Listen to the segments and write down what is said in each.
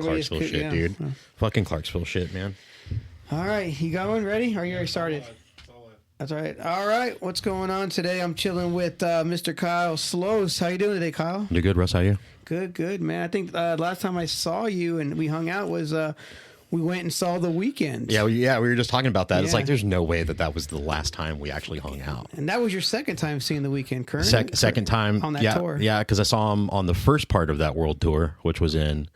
Fucking Clarksville shit, dude. Fucking Clarksville shit, man. All right, you going? Ready? Or you already started? That's all right. All right, what's going on today? I'm chilling with Mr. Kyle Sloas. How you doing today, Kyle? You're good, Russ. How are you? Good, man. I think last time I saw you and we hung out was we went and saw The Weeknd. Yeah, we were just talking about that. Yeah. It's like there's no way that was the last time we actually hung out. And that was your second time seeing The Weeknd, currently? Second time on that tour. Yeah, because I saw him on the first part of that world tour, which was in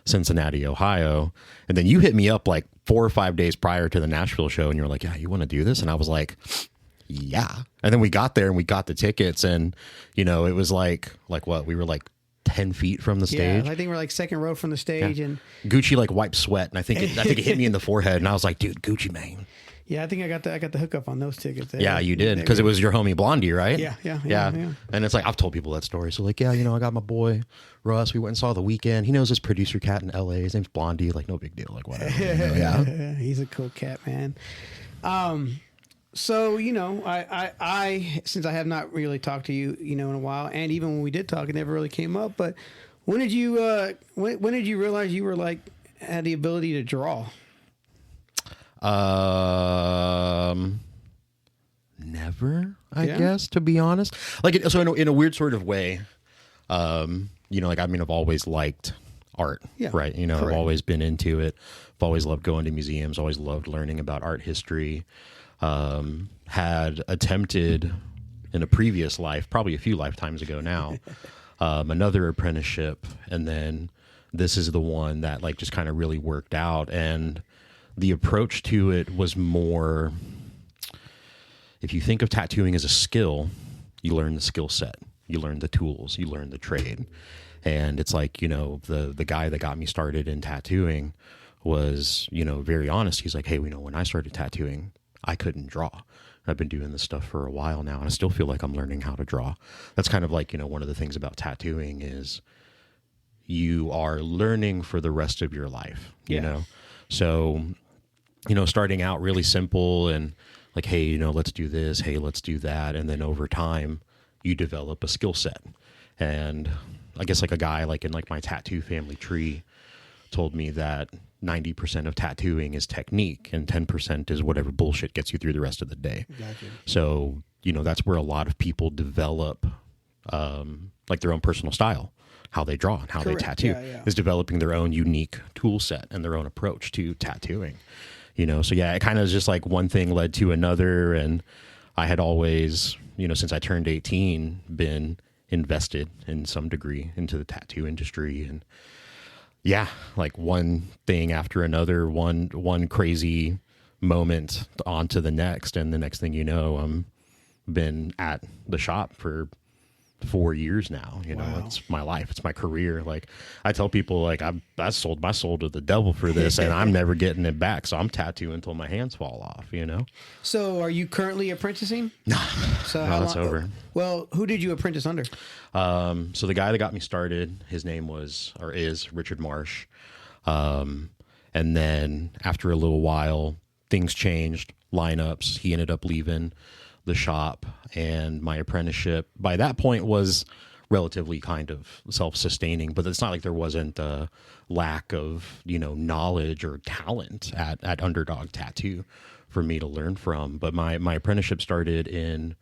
Cincinnati, Ohio. And then you hit me up like 4 or 5 days prior to the Nashville show, and you were like, "Yeah, you want to do this?" And I was like, "Yeah." And then we got there and we got the tickets, and it was like what? We were like 10 feet from the stage. Yeah, I think we're like second row from the stage, and Gucci like wiped sweat, and I think it hit me in the forehead, and I was like, "Dude, Gucci Mane." Yeah, I think I got the hookup on those tickets. Yeah, you did, because it was your homie Blondie, right? Yeah. And it's like, I've told people that story. So like, I got my boy Russ. We went and saw The Weeknd. He knows this producer cat in LA. His name's Blondie. Like, no big deal. Like, whatever. Yeah, he's a cool cat, man. So I since I have not really talked to you, in a while, and even when we did talk, it never really came up. But when did you when did you realize you were like had the ability to draw? Never, I guess, to be honest. Like, so in a weird sort of way, like, I mean, I've always liked art, right? Correct. I've always been into it. I've always loved going to museums, always loved learning about art history. Had attempted in a previous life, probably a few lifetimes ago now, another apprenticeship. And then this is the one that like just kind of really worked out. And the approach to it was more, if you think of tattooing as a skill, you learn the skill set, you learn the tools, you learn the trade. And it's like, the guy that got me started in tattooing was, very honest. He's like, "Hey, when I started tattooing, I couldn't draw. I've been doing this stuff for a while now, and I still feel like I'm learning how to draw." That's kind of like, one of the things about tattooing is you are learning for the rest of your life, you know? So, starting out really simple and like, "Hey, let's do this. Hey, let's do that." And then over time you develop a skill set. And I guess like a guy like in like my tattoo family tree told me that 90% of tattooing is technique and 10% is whatever bullshit gets you through the rest of the day. Gotcha. So, that's where a lot of people develop like their own personal style, how they draw and how they tattoo is developing their own unique tool set and their own approach to tattooing. So it kind of is just like one thing led to another. And I had always, since I turned 18, been invested in some degree into the tattoo industry. And like one thing after another, one crazy moment onto the next. And the next thing you know, I'm been at the shop for 4 years now. Wow. It's my life. It's my career. Like I tell people, like I sold my soul to the devil for this, and I'm never getting it back. So I'm tattooing until my hands fall off. So are you currently apprenticing? No, so no, that's over. Well, who did you apprentice under? So the guy that got me started, his name is Richard Marsh. And then after a little while, things changed, lineups. He ended up leaving the shop, and my apprenticeship by that point was relatively kind of self-sustaining, but it's not like there wasn't a lack of, knowledge or talent at Underdog Tattoo for me to learn from. But my apprenticeship started in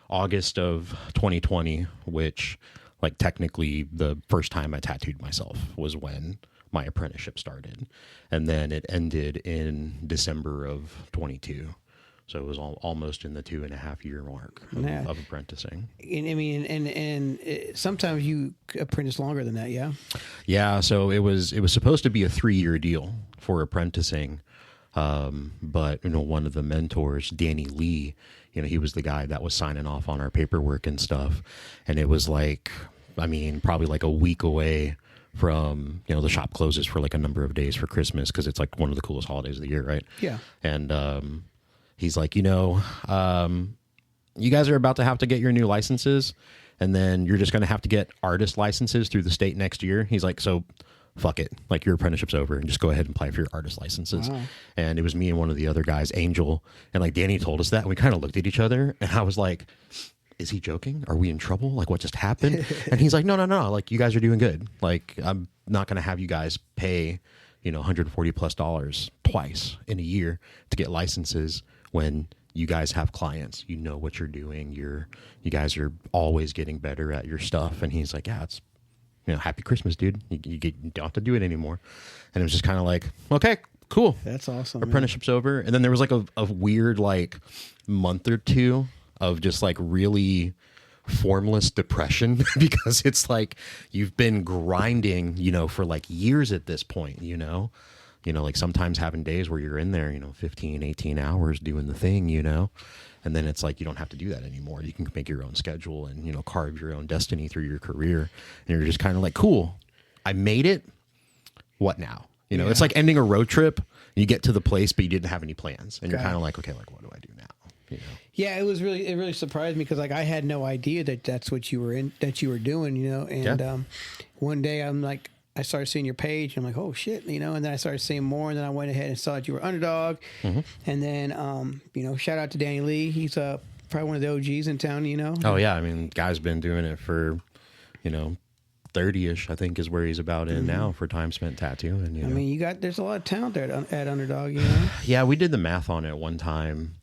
August of 2020, which like technically the first time I tattooed myself was when my apprenticeship started. And then it ended in December of 22. So it was almost in the 2.5 year mark of apprenticing. And sometimes you apprentice longer than that, yeah? Yeah, so it was supposed to be a 3-year deal for apprenticing. But, one of the mentors, Danny Lee, he was the guy that was signing off on our paperwork and stuff. And it was like, probably like a week away from, the shop closes for like a number of days for Christmas because it's like one of the coolest holidays of the year, right? Yeah. And he's like, you guys are about to have to get your new licenses, and then you're just going to have to get artist licenses through the state next year. He's like, so fuck it. Like, your apprenticeship's over, and just go ahead and apply for your artist licenses. Wow. And it was me and one of the other guys, Angel, and like Danny told us that, and we kind of looked at each other, and I was like, is he joking? Are we in trouble? Like, what just happened? And he's like, no, like, you guys are doing good. Like, I'm not going to have you guys pay, $140+ twice in a year to get licenses when you guys have clients. You know what you're doing. You guys are always getting better at your stuff. And he's like, yeah, it's, happy Christmas, dude. You don't have to do it anymore. And it was just kind of like, okay, cool. That's awesome. Apprenticeship's over. And then there was like a weird like month or two of just like really formless depression because it's like you've been grinding, for like years at this point, like sometimes having days where you're in there, 15, 18 hours doing the thing, and then it's like you don't have to do that anymore. You can make your own schedule and, carve your own destiny through your career. And you're just kind of like, cool, I made it. What now? It's like ending a road trip. You get to the place, but you didn't have any plans. And you're kind of like, okay, like, what do I do now? Yeah, it really surprised me because like I had no idea that's what you were doing, and one day I started seeing your page and I'm like, oh shit, and then I started seeing more and then I went ahead and saw that you were Underdog. And then, shout out to Danny Lee. He's probably one of the OGs in town, Oh yeah. I mean, guy's been doing it for, 30-ish, I think is where he's about in now for time spent tattooing. I mean, there's a lot of talent there at Underdog, Yeah, we did the math on it one time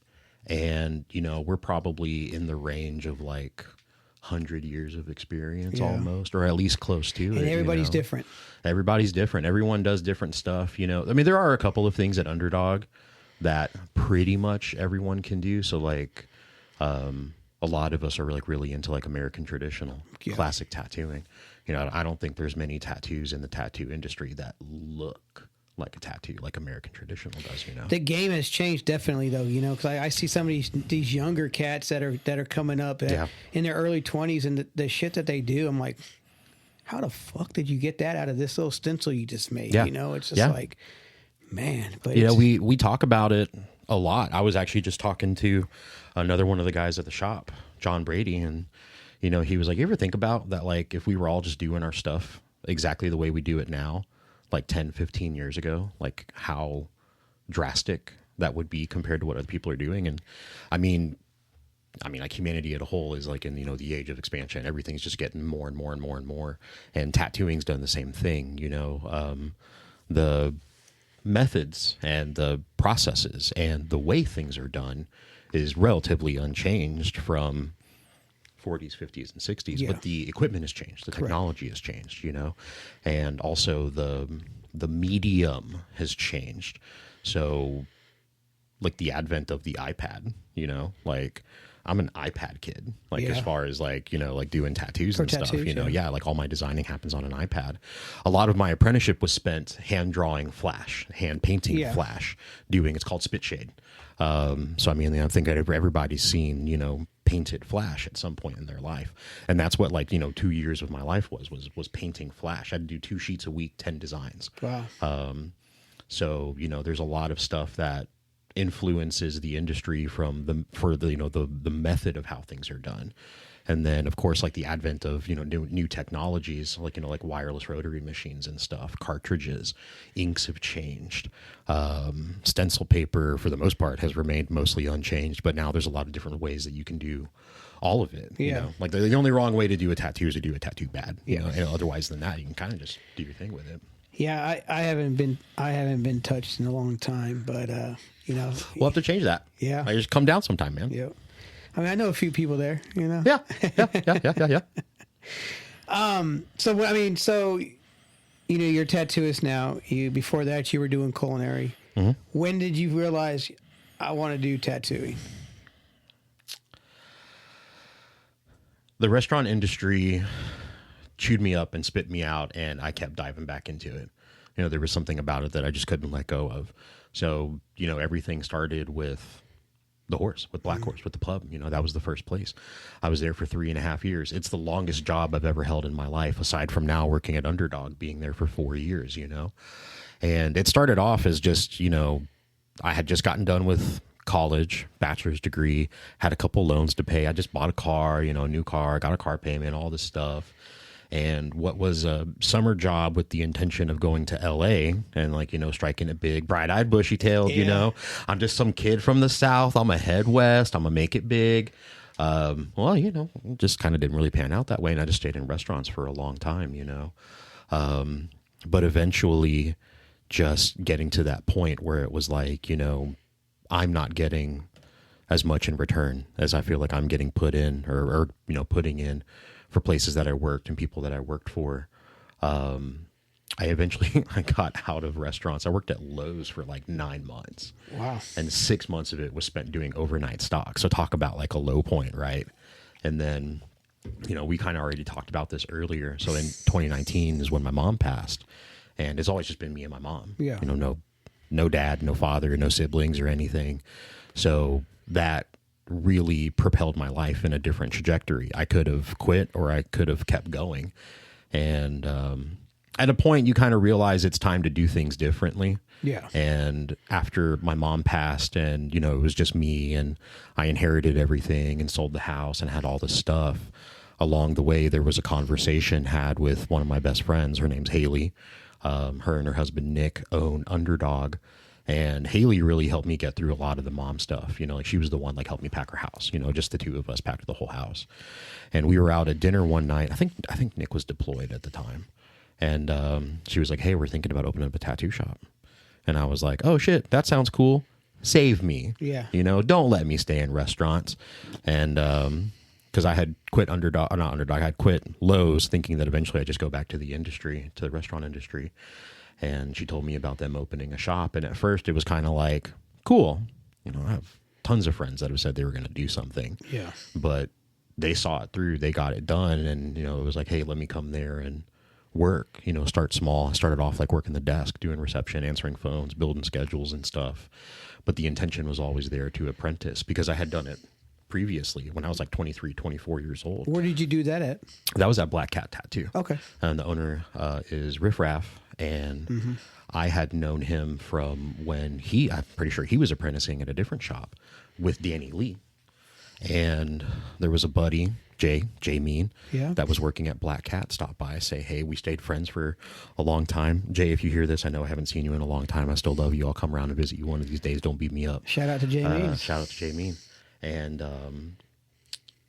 and, we're probably in the range of like 100 years of experience almost, or at least close to it. And everybody's different. Everybody's different. Everyone does different stuff, I mean, there are a couple of things at Underdog that pretty much everyone can do. So like, a lot of us are like really into like American traditional classic tattooing. I don't think there's many tattoos in the tattoo industry that look like a tattoo, like American traditional does, The game has changed definitely though, because I see some of these younger cats that are coming up in their early 20s and the shit that they do, I'm like, how the fuck did you get that out of this little stencil you just made? It's just like, man. But we talk about it a lot. I was actually just talking to another one of the guys at the shop, John Brady, and he was like, you ever think about that, like if we were all just doing our stuff exactly the way we do it now, like 10, 15 years ago, like how drastic that would be compared to what other people are doing. And I mean, like humanity as a whole is like in, the age of expansion. Everything's just getting more and more and more and more. And tattooing's done the same thing, the methods and the processes and the way things are done is relatively unchanged from 40s, 50s, and 60s, but the equipment has changed. The technology has changed, and also the medium has changed. So like the advent of the iPad, like I'm an iPad kid, like as far as like, like doing tattoos and stuff, like all my designing happens on an iPad. A lot of my apprenticeship was spent hand drawing Flash, hand painting Flash, it's called spit shade. So I mean, I think everybody's seen, painted Flash at some point in their life. And that's what 2 years of my life was painting Flash. I had to do 2 sheets a week, 10 designs. Wow. So, there's a lot of stuff that influences the industry the method of how things are done. And then, of course, like the advent of, new technologies, like, like wireless rotary machines and stuff, cartridges, inks have changed. Stencil paper, for the most part, has remained mostly unchanged. But now there's a lot of different ways that you can do all of it. Like the only wrong way to do a tattoo is to do a tattoo bad. And otherwise than that, you can kind of just do your thing with it. Yeah, I haven't been touched in a long time, but we'll have to change that. Yeah, I just come down sometime, man. Yeah. I mean, I know a few people there, Yeah. So you're a tattooist now. Before that, you were doing culinary. Mm-hmm. When did you realize I want to do tattooing? The restaurant industry chewed me up and spit me out, and I kept diving back into it. There was something about it that I just couldn't let go of. So, everything started with the horse, with Black Horse, with the pub. That was the first place. I was there for 3.5 years. It's the longest job I've ever held in my life, aside from now working at Underdog, being there for 4 years, And it started off as just, I had just gotten done with college, bachelor's degree, had a couple loans to pay. I just bought a car, a new car, got a car payment, all this stuff. And what was a summer job with the intention of going to LA and striking it big, bright-eyed, bushy-tailed, I'm just some kid from the South. I'm a head west. I'm gonna make it big. Well, just kind of didn't really pan out that way. And I just stayed in restaurants for a long time, but eventually just getting to that point where it was like, I'm not getting as much in return as I feel like I'm getting put in or putting in for places that I worked and people that I worked for. I eventually I got out of restaurants. I worked at Lowe's for like 9 months. Wow. And 6 months of it was spent doing overnight stock. So talk about like a low point, right? And then, we kind of already talked about this earlier. So in 2019 is when my mom passed. And it's always just been me and my mom. Yeah. No dad, no father, no siblings or anything. So that really propelled my life in a different trajectory. I could have quit or I could have kept going. And at a point, you kind of realize it's time to do things differently. Yeah. And after my mom passed and, it was just me and I inherited everything and sold the house and had all this stuff, along the way, there was a conversation had with one of my best friends. Her name's Haley. Her and her husband, Nick, own Underdog. And Haley really helped me get through a lot of the mom stuff. Like she was the one like helped me pack her house, just the two of us packed the whole house. And we were out at dinner one night. I think Nick was deployed at the time. And she was like, hey, we're thinking about opening up a tattoo shop. And I was like, oh, shit, that sounds cool. Save me. Yeah. Don't let me stay in restaurants. And because I had quit I had quit Lowe's thinking that eventually I'd just go back to the industry, to the restaurant industry. And she told me about them opening a shop. And at first it was kind of like, cool. I have tons of friends that have said they were going to do something. Yeah. But they saw it through. They got it done. And, it was like, hey, let me come there and work, start small. I started off like working the desk, doing reception, answering phones, building schedules and stuff. But the intention was always there to apprentice because I had done it previously when I was like 23, 24 years old. Where did you do that at? That was at Black Cat Tattoo. Okay. And the owner is Riff Raff. And I had known him from when I'm pretty sure he was apprenticing at a different shop with Danny Lee. And there was a buddy, Jay Mean, that was working at Black Cat, stopped by, say, hey, we stayed friends for a long time. Jay, if you hear this, I know I haven't seen you in a long time. I still love you. I'll come around and visit you one of these days. Don't beat me up. Shout out to Jay Mean. Shout out to Jay Mean. And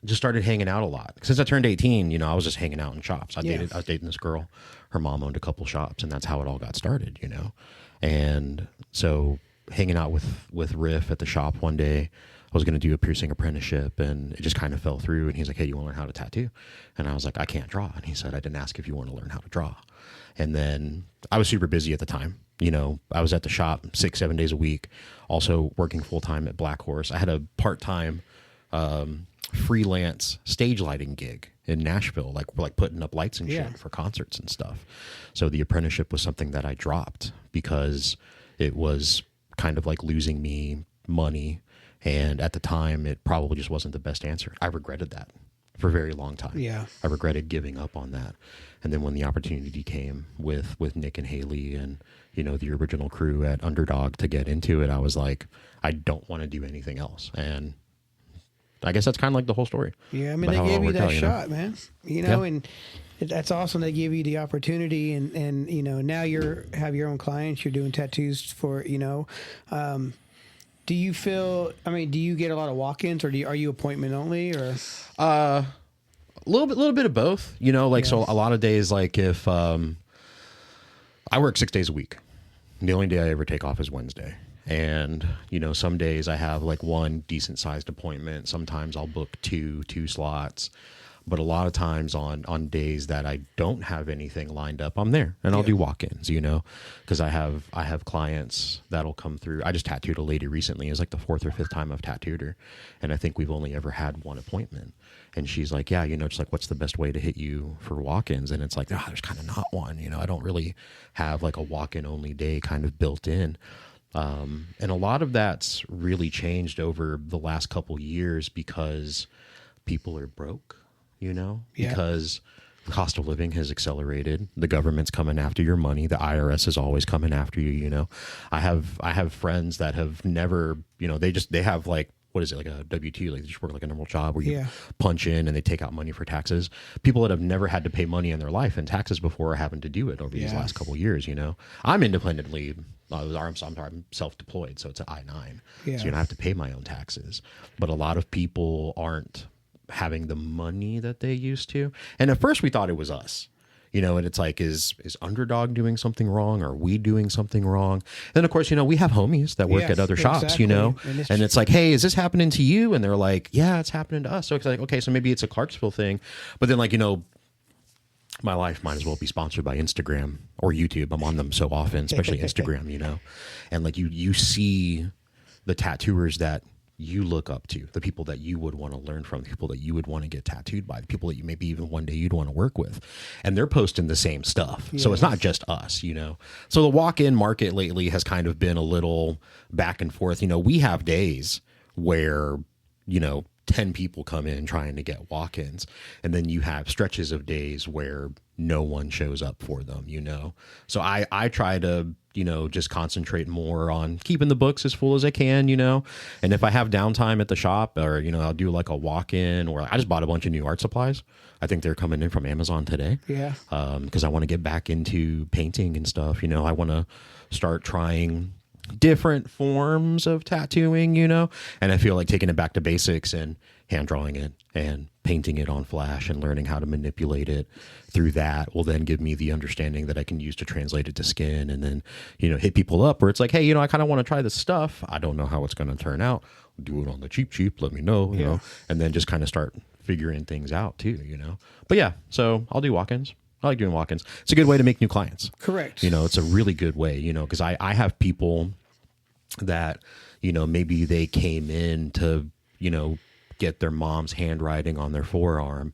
just started hanging out a lot. Since I turned 18, I was just hanging out in shops. I was dating this girl. Her mom owned a couple shops, and that's how it all got started, And so hanging out with Riff at the shop one day, I was going to do a piercing apprenticeship, and it just kind of fell through. And he's like, hey, you want to learn how to tattoo? And I was like, I can't draw. And he said, I didn't ask if you want to learn how to draw. And then I was super busy at the time. I was at the shop 6-7 days a week, also working full-time at Black Horse. I had a part-time freelance stage lighting gig in Nashville, like putting up lights and shit for concerts and stuff. So the apprenticeship was something that I dropped because it was kind of like losing me money. And at the time, it probably just wasn't the best answer. I regretted that for a very long time. Yeah. I regretted giving up on that. And then when the opportunity came with Nick and Haley and, the original crew at Underdog to get into it, I was like, I don't want to do anything else. And I guess that's kind of like the whole story. Yeah, I mean, they gave you that shot, man. And that's awesome. They give you the opportunity, and now have your own clients. You're doing tattoos for, do you feel? I mean, do you get a lot of walk-ins, or are you appointment only, or? A little bit of both. So a lot of days, like if I work 6 days a week, the only day I ever take off is Wednesday. And, some days I have like one decent sized appointment. Sometimes I'll book two slots. But a lot of times on days that I don't have anything lined up, I'm there and I'll do walk-ins, because I have clients that'll come through. I just tattooed a lady recently. It's like the 4th or 5th time I've tattooed her. And I think we've only ever had one appointment. And she's like, yeah, just like, what's the best way to hit you for walk-ins? And it's like, there's kind of not one, I don't really have like a walk-in only day kind of built in. And a lot of that's really changed over the last couple years because people are broke, because the cost of living has accelerated. The government's coming after your money. The IRS is always coming after you. I have friends that have never, they have like, what is it, like a W-2, like they just work like a normal job where you punch in and they take out money for taxes. People that have never had to pay money in their life and taxes before are having to do it over these last couple of years. I'm independently, I'm self-deployed, so it's an I-9. So I have to pay my own taxes. But a lot of people aren't having the money that they used to. And at first we thought it was us. You know, and it's like, is Underdog doing something wrong? Are we doing something wrong? Then, of course, you know, we have homies that work at other shops, you know, and it's like, hey, is this happening to you? And they're like, yeah, it's happening to us. So it's like, okay, so maybe it's a Clarksville thing. But then, like, you know, my life might as well be sponsored by Instagram or YouTube. I'm on them so often, especially Instagram, you know, and like you see the tattooers that you look up to, the people that you would want to learn from, the people that you would want to get tattooed by, the people that you maybe even one day you'd want to work with. And they're posting the same stuff. Yeah. So it's not just us, you know. So the walk-in market lately has kind of been a little back and forth. You know, we have days where, you know, 10 people come in trying to get walk-ins. And then you have stretches of days where no one shows up for them, you know. So I try to, you know, just concentrate more on keeping the books as full as I can, you know. And if I have downtime at the shop, or, you know, I'll do like a walk-in, or I just bought a bunch of new art supplies. I think they're coming in from Amazon today. Yeah. Because I want to get back into painting and stuff, you know. I want to start trying different forms of tattooing, you know, and I feel like taking it back to basics and hand drawing it and painting it on flash and learning how to manipulate it through that will then give me the understanding that I can use to translate it to skin, and then, you know, hit people up where it's like, hey, you know, I kind of want to try this stuff. I don't know how it's going to turn out. Do it on the cheap, let me know, you know, and then just kind of start figuring things out too, you know. But yeah, so I'll do walk-ins. I like doing walk-ins. It's a good way to make new clients. Correct. You know, it's a really good way, you know, because I have people that, you know, maybe they came in to, you know, get their mom's handwriting on their forearm,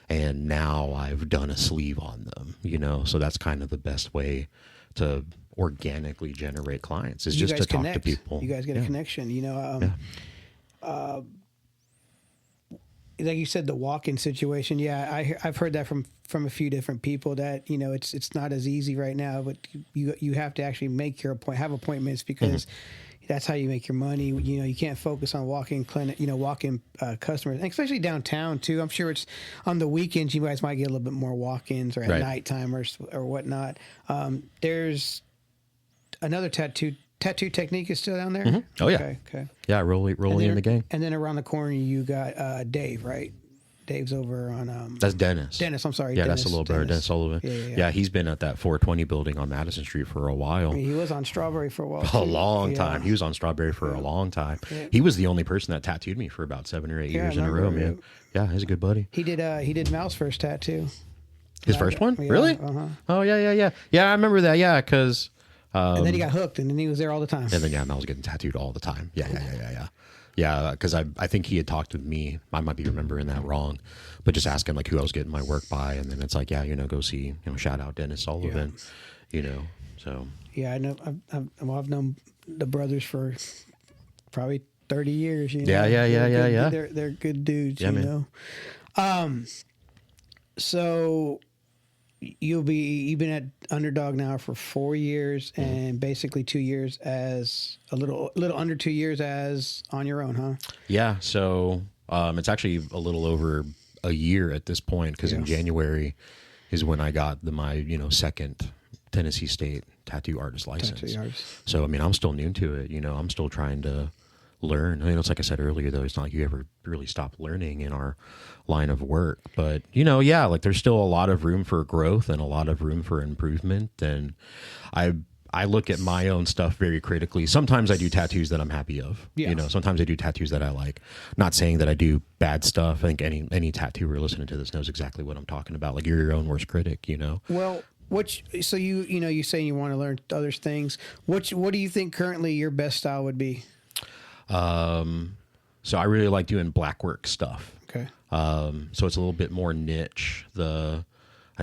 and now I've done a sleeve on them, you know. So that's kind of the best way to organically generate clients, is just to talk to people. You guys get a connection, you know. Like you said, the walk-in situation. Yeah, I've heard that from a few different people that, you know, it's not as easy right now, but you have to actually make your have appointments, because that's how you make your money. You know, you can't focus on walk-in clinic, you know, walk-in customers, and especially downtown too. I'm sure it's on the weekends you guys might get a little bit more walk-ins, or at nighttime or whatnot. There's another tattoo technique is still down there. Mm-hmm. Oh yeah. Okay. Yeah, rolling in the game. And then around the corner you got Dave, right? Dave's over on that's Dennis. I'm sorry. Yeah, Dennis, that's a little brother, Dennis Sullivan. Yeah, he's been at that 420 building on Madison Street for a while. I mean, he was on Strawberry for a while. A long time. He was on Strawberry for a long time. Yeah. He was the only person that tattooed me for about 7 or 8 years in a row, man. Yeah, he's a good buddy. He did Mal's first tattoo. His first one? Yeah, really? Oh yeah. Yeah, I remember that. Yeah, because and then he got hooked, and then he was there all the time. And then Mel was getting tattooed all the time. Yeah, because I think he had talked to me. I might be remembering that wrong, but just ask him like who I was getting my work by, and then it's like, yeah, you know, go see, you know, shout out Dennis Sullivan, you know. So yeah, I know. I've known the brothers for probably 30 years. You know? Yeah. They're good dudes. You know. So you've been at Underdog now for 4 years, and basically 2 years as a little under 2 years as on your own, huh? Yeah. So it's actually a little over a year at this point, because in January is when I got my second Tennessee State tattoo artist license. So I mean, I'm still new to it. You know, I'm still trying to learn. I mean, it's like I said earlier, though, it's not like you ever really stop learning in our line of work. But, you know, yeah, like there's still a lot of room for growth and a lot of room for improvement. And I look at my own stuff very critically. Sometimes I do tattoos that I'm happy of. Yeah. You know, sometimes I do tattoos that I like. Not saying that I do bad stuff. I think any tattooer listening to this knows exactly what I'm talking about. Like, you're your own worst critic, you know? Well, so you saying you want to learn other things. What do you think currently your best style would be? So I really like doing black work stuff. Okay. So it's a little bit more niche, I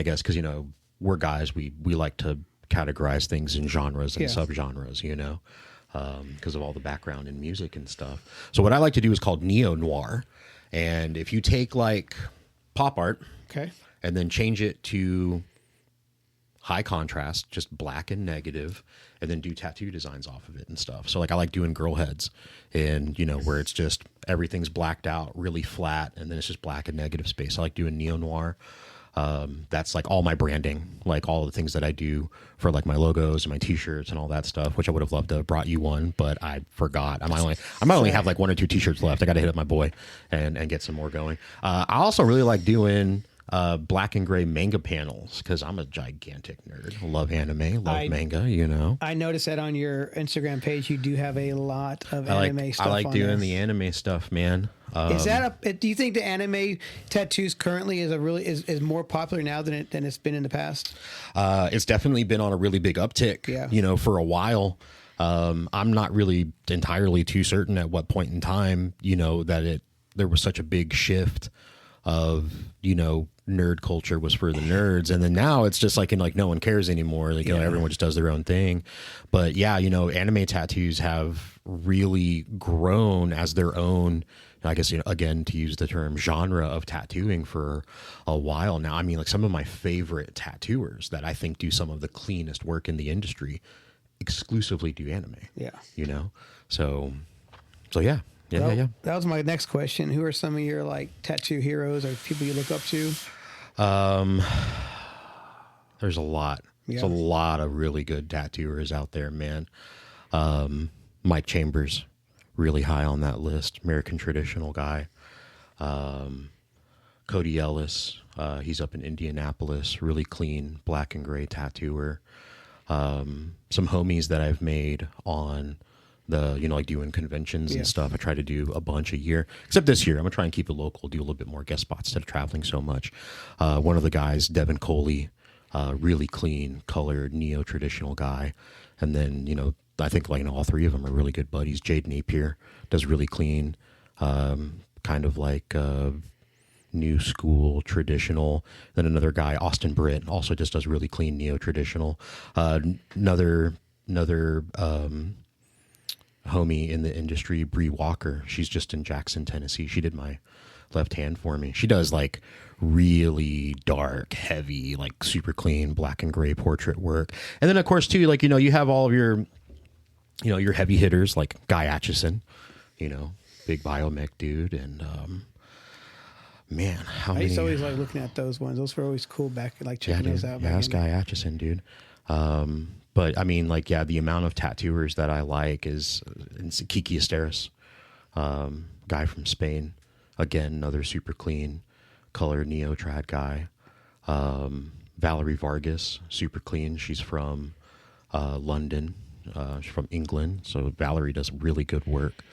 guess, cause we're guys, we like to categorize things in genres and subgenres, cause of all the background in music and stuff. So what I like to do is called neo-noir. And if you take like pop art, okay, and then change it to high contrast, just black and negative, and then do tattoo designs off of it and stuff. So like I like doing girl heads, and where it's just everything's blacked out, really flat, and then it's just black and negative space. I like doing neo-noir. That's like all my branding, like all the things that I do for like my logos and my t-shirts and all that stuff, which I would have loved to have brought you one, but I forgot. I might only have like 1 or 2 t-shirts left. I got to hit up my boy and get some more going. I also really like doing black and gray manga panels because I'm a gigantic nerd. I love anime, love manga, you know. I noticed that on your Instagram page, you do have a lot of anime stuff. I like doing the anime stuff, man. Is that do you think the anime tattoos currently is more popular now than it's been in the past? It's definitely been on a really big uptick, you know, for a while. I'm not really entirely too certain at what point in time, you know, that there was such a big shift of, you know, nerd culture was for the nerds, and then now it's just like no one cares anymore, like, you know, everyone just does their own thing. But yeah, you know, anime tattoos have really grown as their own, I guess, you know, again, to use the term, genre of tattooing for a while now. I mean, like some of my favorite tattooers that I think do some of the cleanest work in the industry exclusively do anime. Yeah, you know, so yeah. Yeah. That was my next question. Who are some of your like tattoo heroes or people you look up to? There's a lot. There's a lot of really good tattooers out there, man. Mike Chambers, really high on that list. American traditional guy. Cody Ellis, he's up in Indianapolis, really clean black and gray tattooer. Some homies that I've made on the, you know, like doing conventions and stuff. I try to do a bunch a year, except this year I'm gonna try and keep it local, do a little bit more guest spots instead of traveling so much. One of the guys, Devin Coley, really clean colored neo-traditional guy. And then, you know, I think like, you know, all 3 of them are really good buddies. Jade Napier does really clean, kind of like new school traditional. Then another guy, Austin Britt, also just does really clean neo-traditional. Another homie in the industry, Bree Walker. She's just in Jackson, Tennessee. She did my left hand for me. She does like really dark, heavy, like super clean black and gray portrait work. And then of course too, like, you know, you have all of your, you know, your heavy hitters like Guy Atchison, you know, big biomech dude. And man, I used to always like looking at those ones. Those were always cool back, like checking those out. Yeah, that's Guy Atchison, dude. But I mean, like, yeah, the amount of tattooers that I like is Kiki Esteras, guy from Spain. Again, another super clean color neo-trad guy. Valerie Vargas, super clean. She's from London. She's from England. So Valerie does really good work.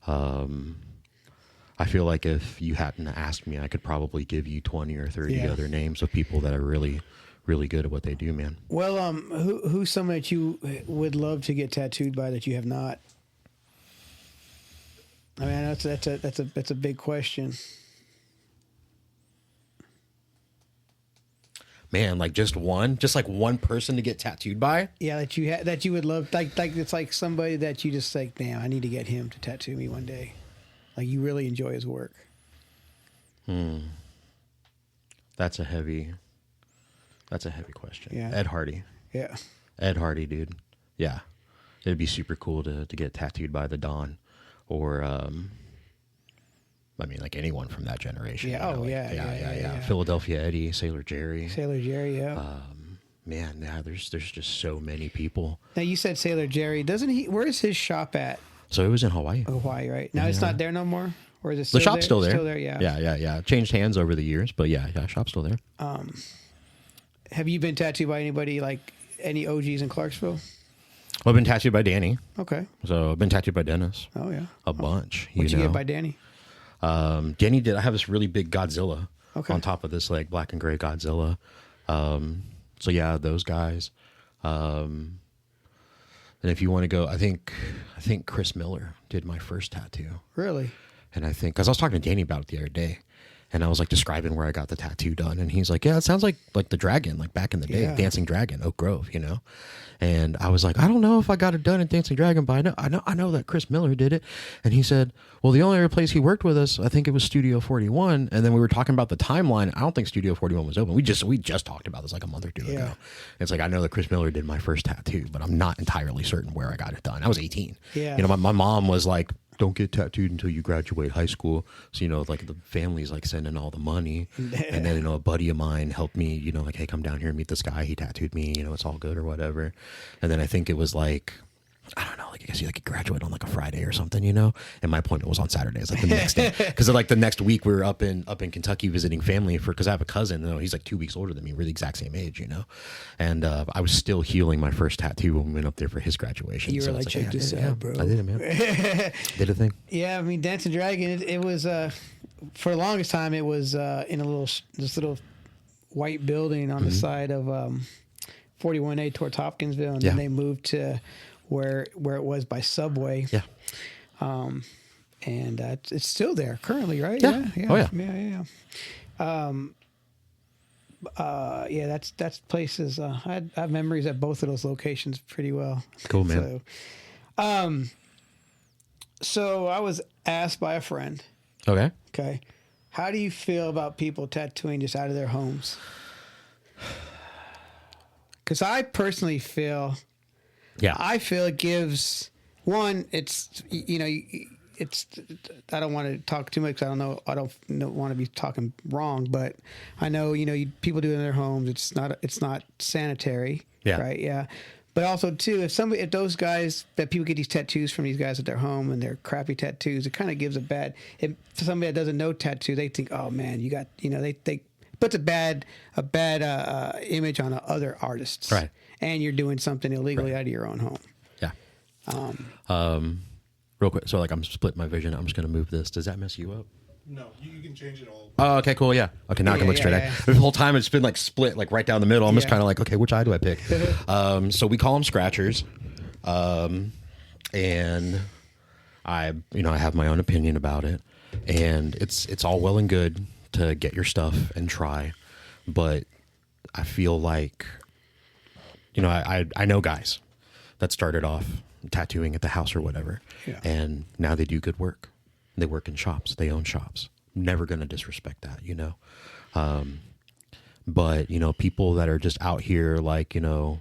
I feel like if you hadn't asked me, I could probably give you 20 or 30 other names of people that are really good at what they do, man. Well, who's someone that you would love to get tattooed by that you have not? I mean, that's a big question. Man, like just like one person to get tattooed by? Yeah, that you would love, like it's like somebody that you just like, man, I need to get him to tattoo me one day. Like you really enjoy his work. That's a heavy question. Yeah. Ed Hardy. Yeah. Ed Hardy, dude. Yeah. It'd be super cool to get tattooed by the Don, or I mean, like anyone from that generation. Yeah. You know? Yeah. Philadelphia Eddie, Sailor Jerry. Yeah. Man, yeah. There's just so many people. Now you said Sailor Jerry. Doesn't he? Where's his shop at? So it was in Hawaii. Hawaii, right? Now it's not there no more. Or is it still the shop's there? still there? Still there, yeah. Yeah. Changed hands over the years, but yeah, shop's still there. Have you been tattooed by anybody, like any OGs in Clarksville? Well, I've been tattooed by Danny. Okay. So I've been tattooed by Dennis. Oh, yeah. A bunch. What'd you get by Danny? Danny did. I have this really big Godzilla on top of this like black and gray Godzilla. So yeah, those guys. And if you want to go, I think Chris Miller did my first tattoo. Really? And I think, because I was talking to Danny about it the other day, and I was like describing where I got the tattoo done, and he's like, yeah, it sounds like the dragon, like back in the day, Dancing Dragon, Oak Grove, you know. And I was like, I don't know if I got it done at Dancing Dragon, but I know that Chris Miller did it. And he said, well, the only other place he worked with us, I think it was Studio 41. And then we were talking about the timeline. I don't think Studio 41 was open. We just talked about this like a month or two ago. It's like, I know that Chris Miller did my first tattoo, but I'm not entirely certain where I got it done. I was 18. Yeah. You know, my mom was like don't get tattooed until you graduate high school. So, like the family's like sending all the money. And then, a buddy of mine helped me, like, hey, come down here and meet this guy. He tattooed me, it's all good or whatever. And then I think it was like, I don't know, like I guess you graduate on like a Friday or something, and my appointment was on Saturdays, like the next day, because like the next week we were up in Kentucky visiting family because I have a cousin, he's like 2 weeks older than me, we're the exact same age, and I was still healing my first tattoo when we went up there for his graduation. You were like, check this out, bro. I did it, man. Did a thing. Yeah, I mean, Dancing Dragon, it was for the longest time it was in this little white building on the side of 41A towards Hopkinsville, and then they moved to where it was by Subway. Yeah. And it's still there currently, right? Yeah. Oh yeah. Yeah. That's places. I have memories at both of those locations pretty well. Cool, man. So I was asked by a friend. Okay. How do you feel about people tattooing just out of their homes? Because I personally feel. Yeah, I feel it gives one. It's it's. I don't want to talk too much. 'Cause I don't want to be talking wrong, but I know people do it in their homes. It's not sanitary. Yeah. Right. Yeah. But also too, if those guys that people get these tattoos from these guys at their home and they're crappy tattoos, it kind of gives a bad. If somebody that doesn't know tattoo, they think, oh man, you got they puts a bad image on other artists. Right. And you're doing something illegally out of your own home. Yeah. Real quick. So I'm splitting my vision. I'm just going to move this. Does that mess you up? No, you can change it all. Oh, okay, cool. Yeah. Okay. Now I can look straight at the whole time. It's been split right down the middle. I'm just kind of like, okay, which eye do I pick? So we call them scratchers. And I have my own opinion about it, and it's all well and good to get your stuff and try. But I feel like, I know guys that started off tattooing at the house or whatever, and now they do good work. They work in shops. They own shops. Never going to disrespect that, But, people that are just out here like, yo,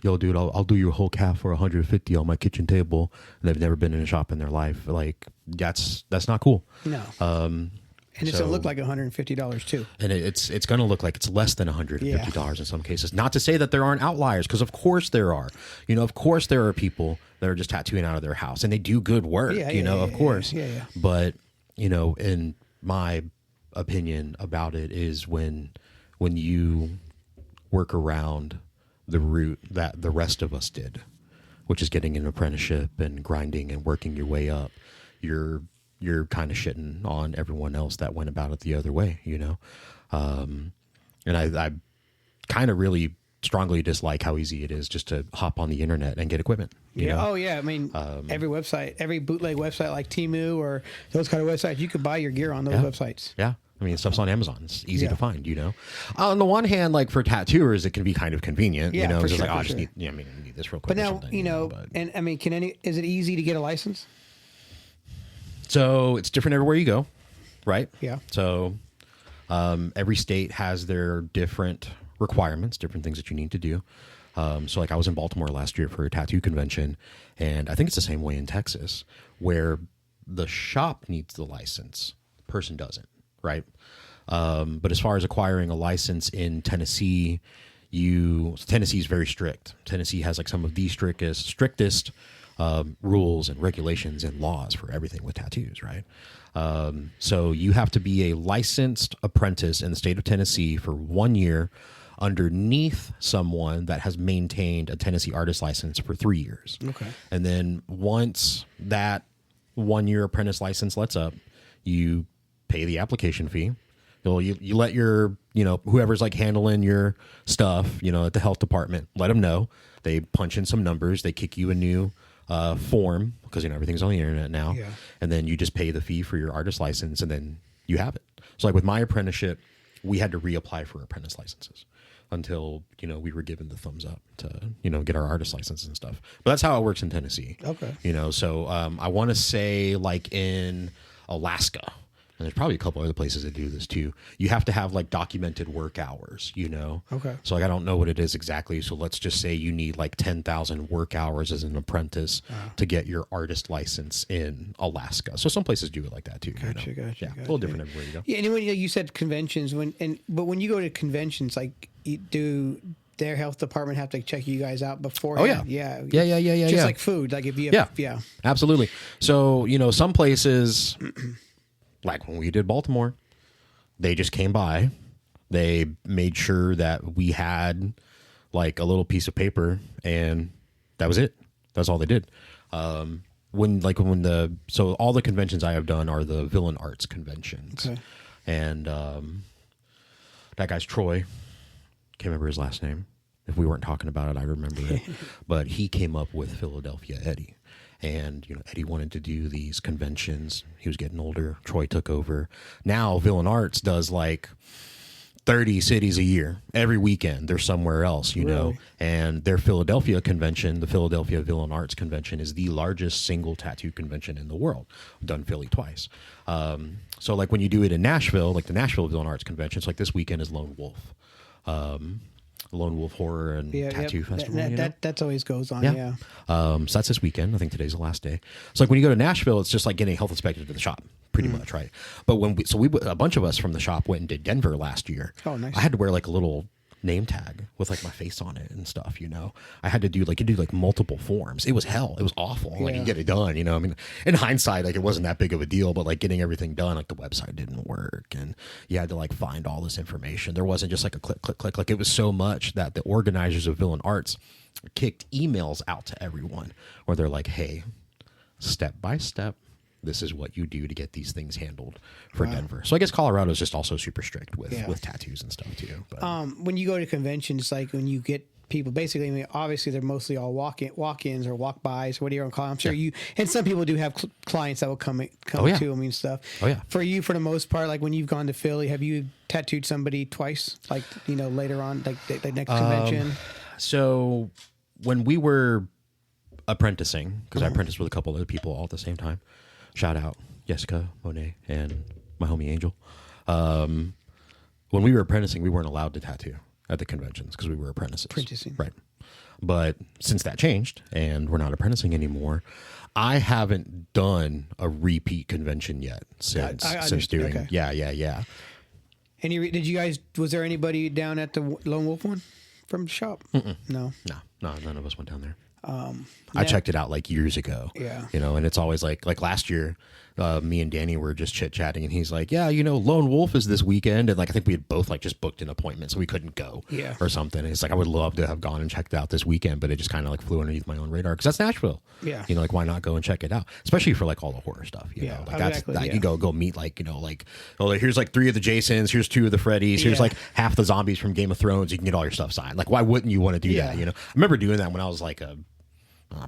dude, I'll do your whole calf for $150 on my kitchen table, and they've never been in a shop in their life. Like, that's not cool. No. And it's going to look like $150 too. And it's going to look like it's less than $150 in some cases. Not to say that there aren't outliers, because of course there are. Of course there are people that are just tattooing out of their house, and they do good work. Of course. Yeah. But in my opinion about it is when you work around the route that the rest of us did, which is getting an apprenticeship and grinding and working your way up, you're kind of shitting on everyone else that went about it the other way, And I kind of really strongly dislike how easy it is just to hop on the internet and get equipment. You know? Oh yeah. I mean, every website, every bootleg website like Temu or those kind of websites, you could buy your gear on those websites. Yeah. I mean, stuff's on Amazon. It's easy to find, On the one hand, like for tattooers, it can be kind of convenient, Yeah, It's sure, like, I sure. need this real quick. But now, but... and I mean, is it easy to get a license? So it's different everywhere you go, right? Yeah. So every state has their different requirements, different things that you need to do. So like I was in Baltimore last year for a tattoo convention, and I think it's the same way in Texas, where the shop needs the license, the person doesn't, right? But as far as acquiring a license in Tennessee, Tennessee is very strict. Tennessee has like some of the strictest rules and regulations and laws for everything with tattoos, right? So you have to be a licensed apprentice in the state of Tennessee for 1 year underneath someone that has maintained a Tennessee artist license for 3 years. Okay. And then once that 1 year apprentice license lets up, you pay the application fee. You let your, whoever's like handling your stuff, at the health department, let them know. They punch in some numbers. They kick you a new form, because everything's on the internet now. Yeah. And then you just pay the fee for your artist license, and then you have it. So like with my apprenticeship, we had to reapply for apprentice licenses until, we were given the thumbs up to, get our artist licenses and stuff. But that's how it works in Tennessee. Okay. So I want to say like in Alaska, and there's probably a couple other places that do this too. You have to have like documented work hours, you know? Okay. So like, I don't know what it is exactly. So let's just say you need like 10,000 work hours as an apprentice to get your artist license in Alaska. So some places do it like that too. Gotcha. Yeah, a little different everywhere you go. Yeah, and when you said conventions, but when you go to conventions, like do their health department have to check you guys out before? Oh yeah. Just like food, like if you have, absolutely. So some places. Like when we did Baltimore, they just came by. They made sure that we had like a little piece of paper, and that was it. That's all they did. So all the conventions I have done are the Villain Arts conventions. Okay. And that guy's Troy. Can't remember his last name. If we weren't talking about it, I remember it. But he came up with Philadelphia Eddie. And, Eddie wanted to do these conventions. He was getting older. Troy took over. Now, Villain Arts does like 30 cities a year. Every weekend, they're somewhere else, you know. And their Philadelphia convention, the Philadelphia Villain Arts Convention, is the largest single tattoo convention in the world. I've done Philly twice. So, like, when you do it in Nashville, like the Nashville Villain Arts Convention, it's like this weekend is Lone Wolf. Lone Wolf Horror and Tattoo Festival. That's always goes on, yeah. So that's this weekend. I think today's the last day. So like when you go to Nashville, it's just like getting health inspected to the shop, pretty much, right? But a bunch of us from the shop went and did Denver last year. Oh, nice. I had to wear like a little name tag with like my face on it and stuff, I had to do like multiple forms. It was hell. It was awful. Like you get it done, I mean, in hindsight, like it wasn't that big of a deal, but like getting everything done, like the website didn't work and you had to like find all this information. There wasn't just like a click. Like it was so much that the organizers of Villain Arts kicked emails out to everyone where they're like, hey, step by step, this is what you do to get these things handled for Denver. So I guess Colorado is just also super strict with tattoos and stuff too. But when you go to conventions, like when you get people, basically, I mean, obviously they're mostly all walk-ins or walk-bys, what do you want to call them? I'm sure you, and some people do have clients that will come to them and stuff. Oh yeah. For you, for the most part, like when you've gone to Philly, have you tattooed somebody twice? Like, later on, like the next convention? So when we were apprenticing, because I apprenticed with a couple other people all at the same time, shout out Jessica, Monet, and my homie Angel. When we were apprenticing, we weren't allowed to tattoo at the conventions because we were apprentices. Apprenticing. Right. But since that changed and we're not apprenticing anymore, I haven't done a repeat convention yet since doing. Okay. Yeah. And did you guys, was there anybody down at the Lone Wolf one from the shop? Mm-mm. No, none of us went down there. I checked it out like years ago. Yeah. And it's always like last year, me and Danny were just chit chatting and he's like, yeah, Lone Wolf is this weekend. And like, I think we had both like just booked an appointment so we couldn't go or something. And it's like, I would love to have gone and checked it out this weekend, but it just kind of like flew underneath my own radar because that's Nashville. Yeah. Like why not go and check it out? Especially for like all the horror stuff, you know, like exactly, that's, you go meet like, here's like 3 of the Jasons, here's 2 of the Freddys, here's like half the zombies from Game of Thrones. You can get all your stuff signed. Like, why wouldn't you want to do that? I remember doing that when I was like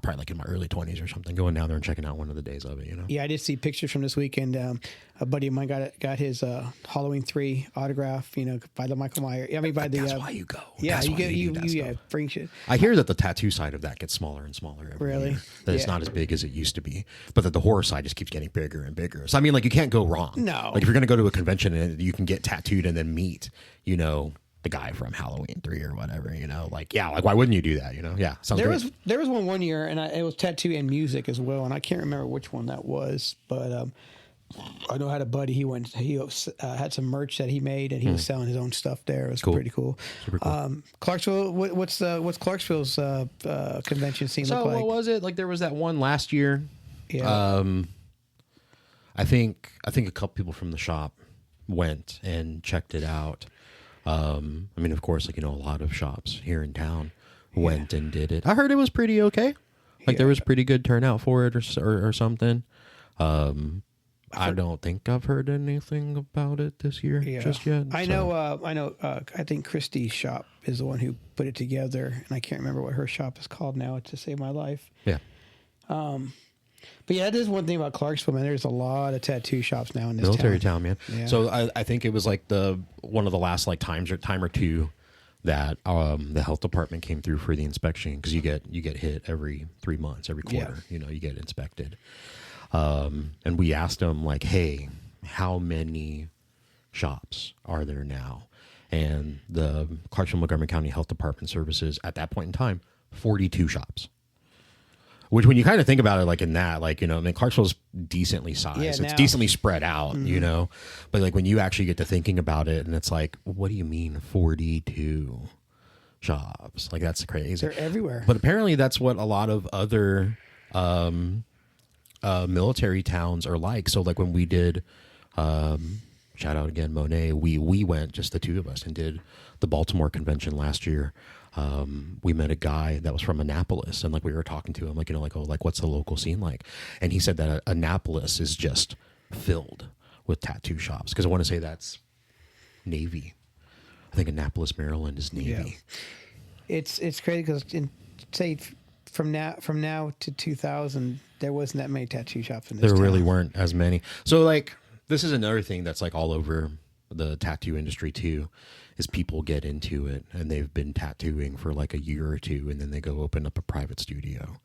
probably like in my early 20s or something, going down there and checking out one of the days of it, Yeah, I did see pictures from this weekend. A buddy of mine got his Halloween 3 autograph, by the Michael Myers. I mean, that's why you go. Yeah, that's you bring shit. I hear that the tattoo side of that gets smaller and smaller every year. That it's not as big as it used to be, but that the horror side just keeps getting bigger and bigger. So I mean, like you can't go wrong. No, like if you're going to go to a convention and you can get tattooed and then meet, the guy from Halloween 3 or whatever, like why wouldn't you do that? Sounds great. There was one year, and it was tattoo and music as well, and I can't remember which one that was, but I know I had a buddy. He had some merch that he made, and he was selling his own stuff there. It was pretty cool. Super cool. Clarksville, what's Clarksville's convention scene look like? So what was it? Like there was that one last year. Yeah. I think a couple people from the shop went and checked it out. I mean, of course, a lot of shops here in town went and did it. I heard it was pretty okay. Like there was pretty good turnout for it or something. I don't think I've heard anything about it this year just yet. I know. I think Christie's shop is the one who put it together, and I can't remember what her shop is called now. To save my life. Yeah. But that is one thing about Clarksville, man. There's a lot of tattoo shops now in this military town, man. Yeah. So I think it was like one of the last like time or two that the health department came through for the inspection because you get hit every 3 months, every quarter. You get inspected. And we asked them like, hey, how many shops are there now? And the Clarksville Montgomery County Health Department services at that point in time, 42 shops. Which, when you kind of think about it, like in that, like, you know, I mean, Clarksville's decently sized. It's decently spread out, you know. But like when you actually get to thinking about it, and it's like, what do you mean 42 shops? Like, that's crazy. They're everywhere. But apparently that's what a lot of other military towns are like. So like when we did, shout out again, Monet, we went, just the two of us, and did the Baltimore convention last year. We met a guy that was from Annapolis, and like we were talking to him, like, you know, like, oh, like what's the local scene like? And he said that Annapolis is just filled with tattoo shops, because I want to say that's Navy. I think Annapolis, Maryland is Navy. Yeah. It's crazy because say from now to 2000, there wasn't that many tattoo shops in this town. There really weren't as many. So like this is another thing that's like all over the tattoo industry too, is people get into it and they've been tattooing for like a year or two, and then they go open up a private studio,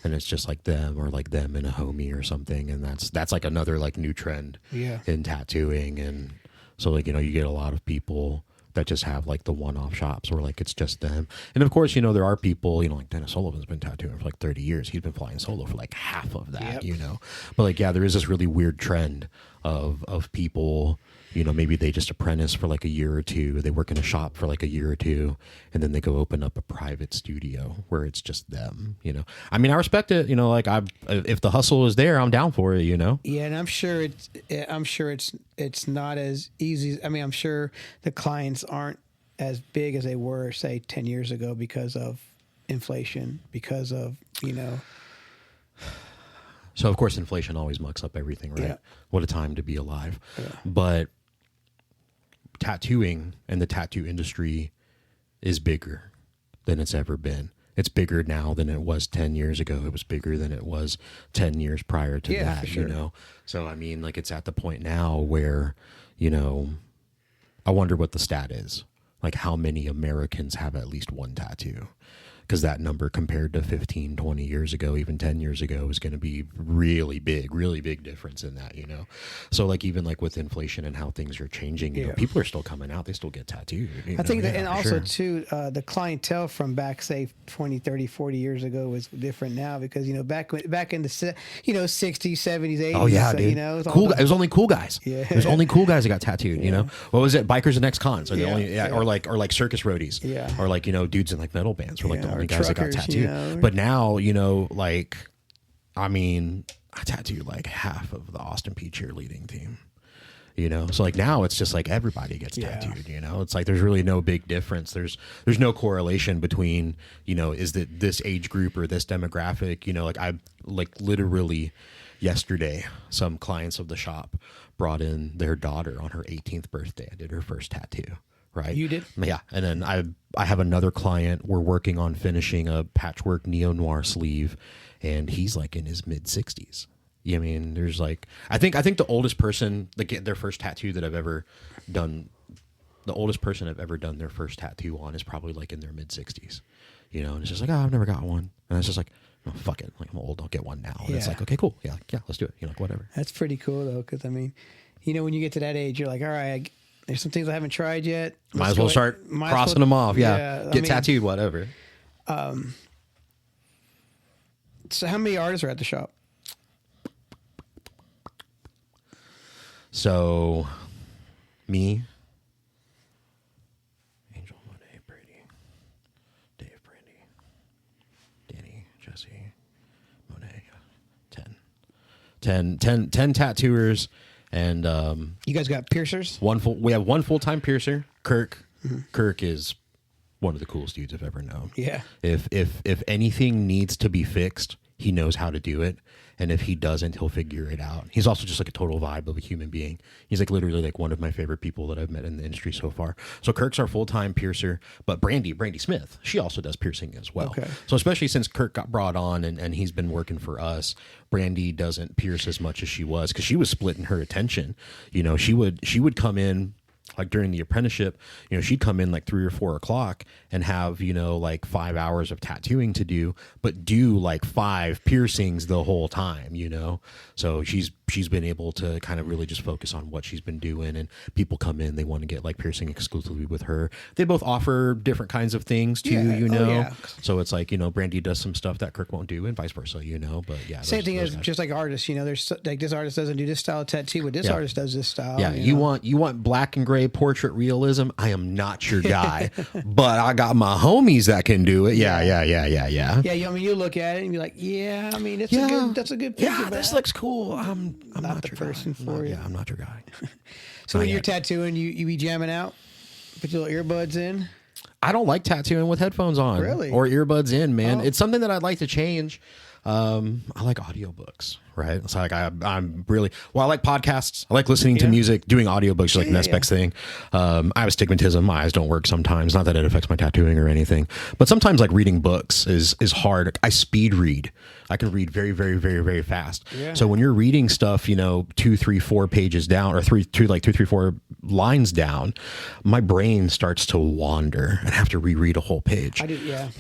and it's just like them, or like them and a homie or something, and that's like another like new trend in tattooing. And so like, you know, you get a lot of people that just have like the one-off shops where like it's just them. And of course, you know, there are people, you know, like Dennis Sullivan's been tattooing for like 30 years. He's been flying solo for like half of that, you know. But like, yeah, there is this really weird trend of people, you know, maybe they just apprentice for like a year or two, they work in a shop for like a year or two, and then they go open up a private studio where it's just them, you know. I mean, I respect it, you know, like if the hustle is there, I'm down for it, you know. Yeah, and I'm sure it's not as easy. I mean, I'm sure the clients aren't as big as they were, say, 10 years ago because of inflation, because of, you know. So, of course, inflation always mucks up everything, right? Yeah. What a time to be alive. Yeah. But tattooing and the tattoo industry is bigger than it's ever been. It's bigger now than it was 10 years ago. It was bigger than it was 10 years prior to that, for sure. you know? So, I mean, like, it's at the point now where, you know, I wonder what the stat is. Like, how many Americans have at least one tattoo? Because that number compared to 15, 20 years ago, even 10 years ago, is going to be really big difference in that, you know? So like, even like with inflation and how things are changing, you know, people are still coming out. They still get tattooed. I think that, and also too, the clientele from back, say 20, 30, 40 years ago was different now, because, you know, back in the, you know, 60s, 70s, 80s. Oh yeah, dude. You know, it was only cool guys. Yeah. It was only cool guys that got tattooed, you know? What was it? Bikers and ex-cons are the only, Yeah. or like circus roadies. Yeah. Or like, you know, dudes in like metal bands were like the only guys that got tattooed. You know? But now, you know, like, I mean, I tattooed like half of the Austin P cheerleading team, you know? So like now it's just like everybody gets tattooed, you know? It's like there's really no big difference. There's no correlation between, you know, is that this age group or this demographic, you know? Like I like literally yesterday, some clients of the shop brought in their daughter on her 18th birthday. I did her first tattoo. Right. You did? Yeah. And then I have another client. We're working on finishing a patchwork neo-noir sleeve, and he's like in his mid-60s. I mean, there's like, I think the oldest person that get their first tattoo that I've ever done, the oldest person I've ever done their first tattoo on is probably like in their mid-60s. You know, and it's just like, oh, I've never got one. And it's just like, oh, fuck it. Like, I'm old. I'll get one now. And it's like, okay, cool. Yeah, let's do it. You know, like, whatever. That's pretty cool, though, because, I mean, you know, when you get to that age, you're like, all right, there's some things I haven't tried yet. Might as well start crossing them off. Yeah. Get tattooed, whatever. So how many artists are at the shop? So, me, Angel, Monet, Brady, Dave, Brandy, Danny, Jesse, Monet, 10 tattooers. And you guys got piercers? We have one full-time piercer, Kirk. Mm-hmm. Kirk is one of the coolest dudes I've ever known. Yeah. If anything needs to be fixed, he knows how to do it. And if he doesn't, he'll figure it out. He's also just like a total vibe of a human being. He's like literally like one of my favorite people that I've met in the industry so far. So Kirk's our full-time piercer, but Brandy Smith, she also does piercing as well. Okay. So especially since Kirk got brought on and he's been working for us, Brandy doesn't pierce as much as she was, because she was splitting her attention. You know, she would come in like during the apprenticeship, you know, she'd come in like 3 or 4 o'clock and have, you know, like 5 hours of tattooing to do, but do like 5 piercings the whole time, you know? So she's been able to kind of really just focus on what she's been doing, and people come in, they want to get like piercing exclusively with her. They both offer different kinds of things too, you know? So it's like, you know, Brandy does some stuff that Kirk won't do and vice versa, you know? But yeah. Same thing as just like artists, you know, there's like this artist doesn't do this style of tattoo, but this artist does this style. Yeah. You want black and gray portrait realism. I am not your guy, but I got my homies that can do it. Yeah. Yeah, I mean, you look at it and be like, yeah, I mean, that's a good picture. Yeah, this looks cool. I'm not the person for you. Yeah, I'm not your guy. So when you're tattooing, you be jamming out, put your little earbuds in. I don't like tattooing with headphones on, really, or earbuds in. Man, it's something that I'd like to change. I like audiobooks, right? It's like I'm really, I like podcasts. I like listening to music. Doing audiobooks like Nespec's thing. I have astigmatism. My eyes don't work sometimes. Not that it affects my tattooing or anything, but sometimes like reading books is hard. I speed read. I can read very, very, very, very fast. Yeah. So when you're reading stuff, you know, 2, 3, 4 pages down, or 2, 3, 4 lines down, my brain starts to wander and I have to reread a whole page.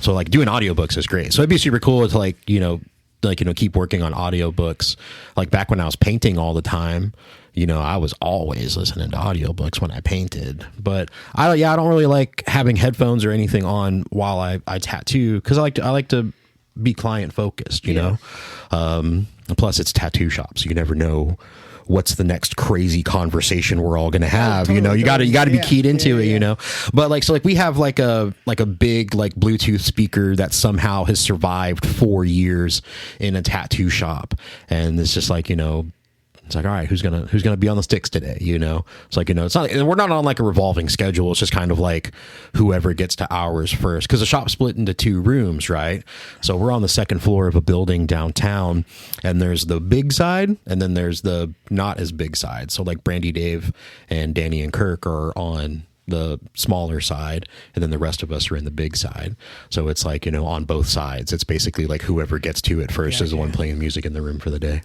So like doing audiobooks is great. So it'd be super cool to like, keep working on audiobooks. Like back when I was painting all the time, you know, I was always listening to audiobooks when I painted. But I don't really like having headphones or anything on while I tattoo, because I like to be client focused, you know. Plus it's tattoo shops. You never know what's the next crazy conversation we're all going to have. Totally, you know, you got to be keyed into it, you know. But like, so like we have like a big like Bluetooth speaker that somehow has survived 4 years in a tattoo shop, and it's just like, you know, it's like, all right, who's gonna be on the sticks today? You know, it's like, you know, it's not, and we're not on like a revolving schedule. It's just kind of like whoever gets to ours first, because the shop's split into 2 rooms, right? So we're on the 2nd floor of a building downtown, and there's the big side, and then there's the not as big side. So like Brandy, Dave, and Danny and Kirk are on the smaller side, and then the rest of us are in the big side. So it's like, you know, on both sides, it's basically like whoever gets to it first is the one playing music in the room for the day.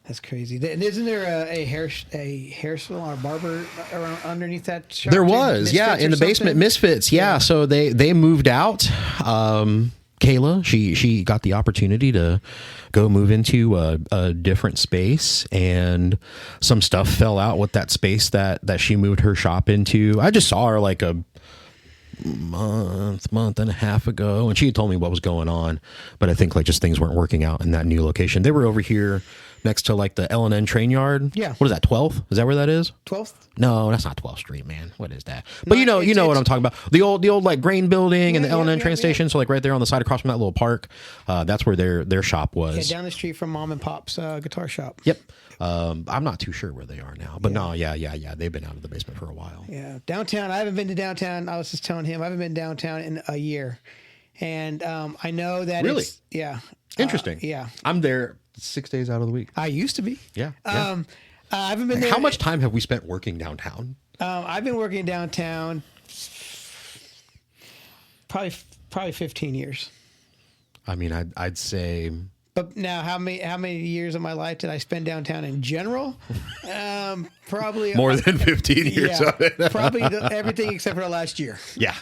That's crazy. And isn't there a hair salon or barber around underneath that shop? There was, in the basement, Misfits. Yeah. So they moved out. Kayla, she got the opportunity to go move into a different space, and some stuff fell out with that space that she moved her shop into. I just saw her like a month and a half ago, and she had told me what was going on, but I think like just things weren't working out in that new location. They were over here next to like the L&N train yard. Yeah. What is that, 12th? Is that where that is? 12th? No, that's not 12th Street, man. What is that? But you know what I'm talking about. The old like grain building and the L&N train station. So like right there on the side across from that little park, that's where their shop was. Yeah, down the street from Mom and Pop's guitar shop. Yep. I'm not too sure where they are now, but they've been out of the basement for a while. Yeah. Downtown, I haven't been to downtown. I was just telling him I haven't been downtown in a year. And I know that really? Interesting. Yeah. I'm there 6 days out of the week. I used to be. Yeah. I haven't been there. How much time have we spent working downtown? I've been working downtown probably 15 years. I mean, I'd say. But now, how many years of my life did I spend downtown in general? Probably more than 15 years of it. Probably everything except for the last year. Yeah.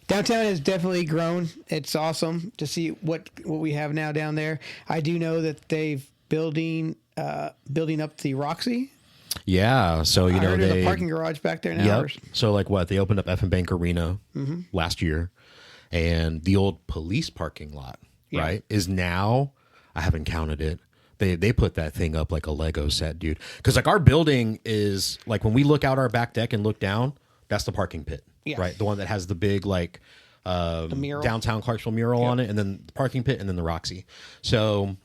Downtown has definitely grown. It's awesome to see what we have now down there. I do know that they've building up the Roxy. Yeah, so you know there's a parking garage back there now. Yep. So like what, they opened up F and Bank Arena last year, and the old police parking lot, right, is now, I haven't counted it. They put that thing up like a Lego set, dude. Because like our building is like, when we look out our back deck and look down, that's the parking pit. Yeah. Right, the one that has the big like downtown Clarksville mural on it, and then the parking pit, and then the Roxy. So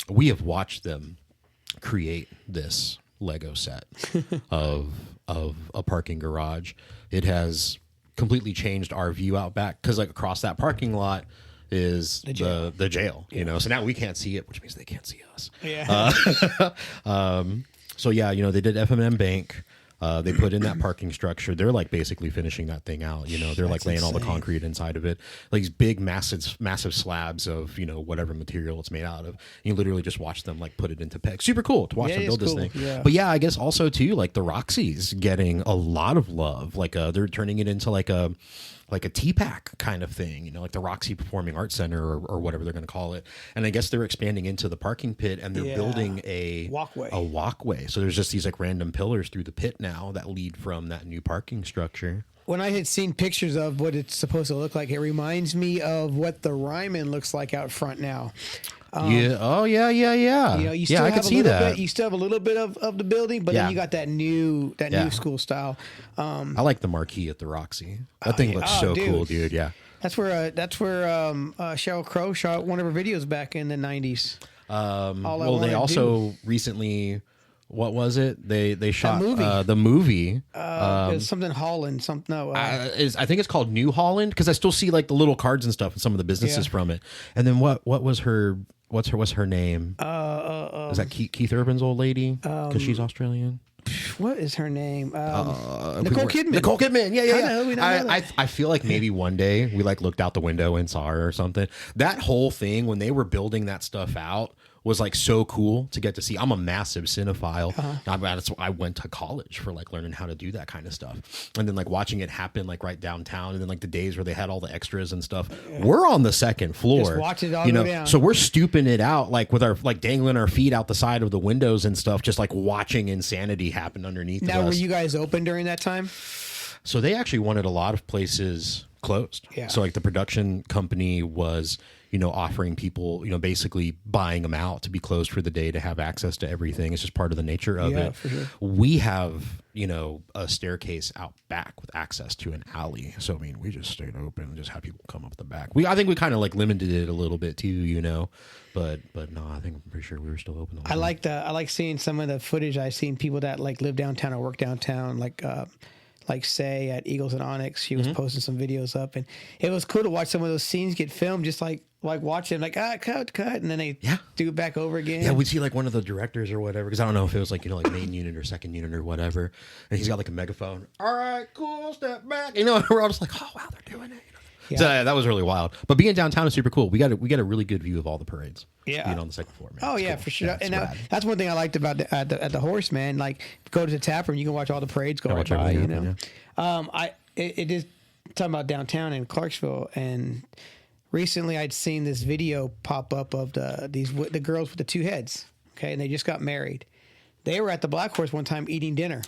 we have watched them create this Lego set of a parking garage. It has completely changed our view out back, because like across that parking lot is the jail. You know, so now we can't see it, which means they can't see us. Yeah. So yeah, you know, they did F&M Bank. They put in that parking structure. They're like basically finishing that thing out. You know, they're like laying all the concrete inside of it, like these big, massive slabs of, you know, whatever material it's made out of. You literally just watch them like put it into pegs. Super cool to watch them build this thing. Yeah. But yeah, I guess also too, like the Roxy's getting a lot of love. Like they're turning it into like a TPAC kind of thing, you know, like the Roxy Performing Arts Center or whatever they're going to call it. And I guess they're expanding into the parking pit, and they're building a walkway. So there's just these like random pillars through the pit now that lead from that new parking structure. When I had seen pictures of what it's supposed to look like, it reminds me of what the Ryman looks like out front now. Yeah. Oh, yeah. You know, you still I could see that. You still have a little bit of the building, but then you got that new school style. I like the marquee at the Roxy. That thing looks so cool, dude. Yeah. That's where Sheryl Crow shot one of her videos back in the 90s. Well, they also recently, what was it? They shot the movie. It was something Holland. I think it's called New Holland, because I still see like the little cards and stuff and some of the businesses from it. And then what was her? What's her name? Is that Keith Urban's old lady? Because she's Australian. What is her name? Nicole Kidman. Nicole Kidman. Yeah. I feel like maybe one day we like looked out the window and saw her or something. That whole thing when they were building that stuff out was like so cool to get to see. I'm a massive cinephile. I went to college for like learning how to do that kind of stuff, and then like watching it happen like right downtown, and then like the days where they had all the extras and stuff. We're on the second floor, just watch it all go down. So we're stooping it out like with our like dangling our feet out the side of the windows and stuff, just like watching insanity happen underneath. Now, us. were you guys open during that time? So they actually wanted a lot of places closed. Yeah. So like the production company was, you know, offering people, you know, basically buying them out to be closed for the day to have access to everything. It's just part of the nature of it. For sure. We have, you know, a staircase out back with access to an alley. So, I mean, we just stayed open and just had people come up the back. I think we kind of like limited it a little bit too, you know, but no, I think I'm pretty sure we were still open. I like seeing some of the footage. I've seen people that like live downtown or work downtown, like say at Eagles and Onyx. She was posting some videos up, and it was cool to watch some of those scenes get filmed, just like watch them like cut, and then they do it back over again. Yeah, we'd see like one of the directors or whatever, because I don't know if it was like, you know, like main unit or second unit or whatever, and he's got like a megaphone. All right, cool, step back. You know, we're all just like, oh wow, they're doing it. You know? Yeah. So that was really wild. But being downtown is super cool. We got a really good view of all the parades. Yeah, being on the second floor. Man. Oh yeah, cool. For sure. Yeah, and that's one thing I liked about at the Horse, man. Like, go to the tap room, you can watch all the parades go right by. You know, it is talking about downtown in Clarksville, and recently I'd seen this video pop up of the girls with the two heads. Okay, and they just got married. They were at the Black Horse one time eating dinner.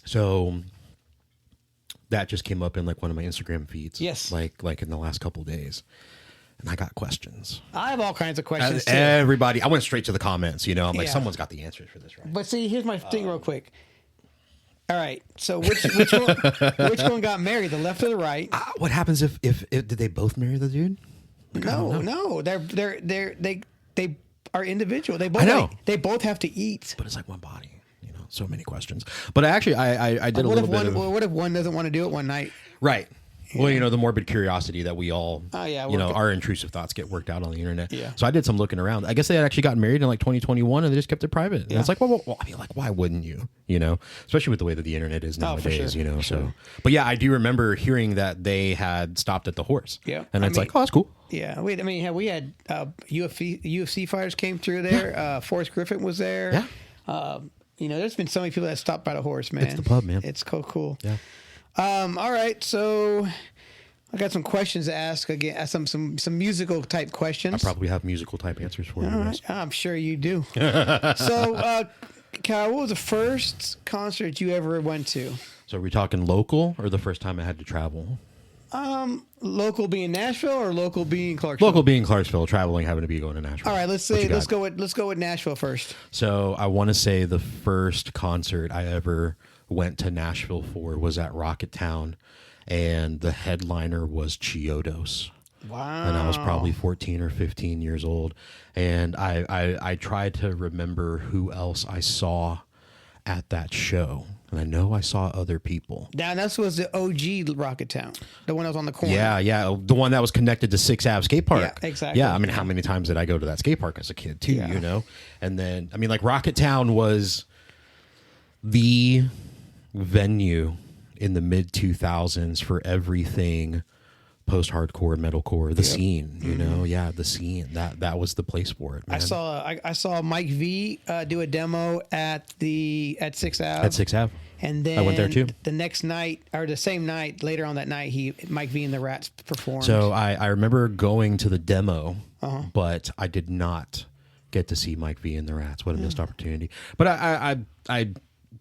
So that just came up in like one of my Instagram feeds. Yes. Like in the last couple of days. And I got questions. I have all kinds of questions too. Everybody, I went straight to the comments, you know. I'm like, someone's got the answers for this, right? But see, here's my thing real quick. All right, so which one got married, the left or the right? What happens if did they both marry the dude? Like, no, they are individual. They both I know. They both have to eat. But it's like one body. So many questions. But actually, I did a little bit of... What if one doesn't want to do it one night? Right. Yeah. Well, you know, the morbid curiosity that we all, our intrusive thoughts get worked out on the internet. Yeah. So I did some looking around. I guess they had actually gotten married in like 2021 and they just kept it private. And it's like, well, I mean, like, why wouldn't you? You know, especially with the way that the internet is nowadays, you know. So, but yeah, I do remember hearing that they had stopped at the Horse. Yeah. And it's like, oh, that's cool. Yeah. We had UFC fighters came through there. Yeah. Forrest Griffin was there. Yeah. You know, there's been so many people that stopped by the Horse, man. It's the pub, man. It's cool. Yeah. All right, so I got some questions to ask again. Some musical type questions. I probably have musical type answers for you. All right. I'm sure you do. So, Kyle, what was the first concert you ever went to? So, are we talking local or the first time I had to travel? Local being Nashville or local being Clarksville? Local being Clarksville, traveling, having to be going to Nashville. All right, let's go with Nashville first. So I want to say the first concert I ever went to Nashville for was at Rocketown, and the headliner was Chiodos. Wow. And I was probably 14 or 15 years old, and I tried to remember who else I saw at that show. And I know I saw other people. Now, that was the OG Rocketown, the one that was on the corner. Yeah. The one that was connected to 6 Ave Skate Park. Yeah, exactly. Yeah, I mean, how many times did I go to that skate park as a kid, too, you know? And then, I mean, like, Rocketown was the venue in the mid 2000s for everything post-hardcore, metalcore, the scene, you know, the scene that was the place for it. Man. I saw Mike V do a demo at 6th Ave. At 6th Ave. And then I went there too. The next night, or the same night, later on that night, Mike V and the Rats performed. So I remember going to the demo, but I did not get to see Mike V and the Rats. What a missed opportunity. But I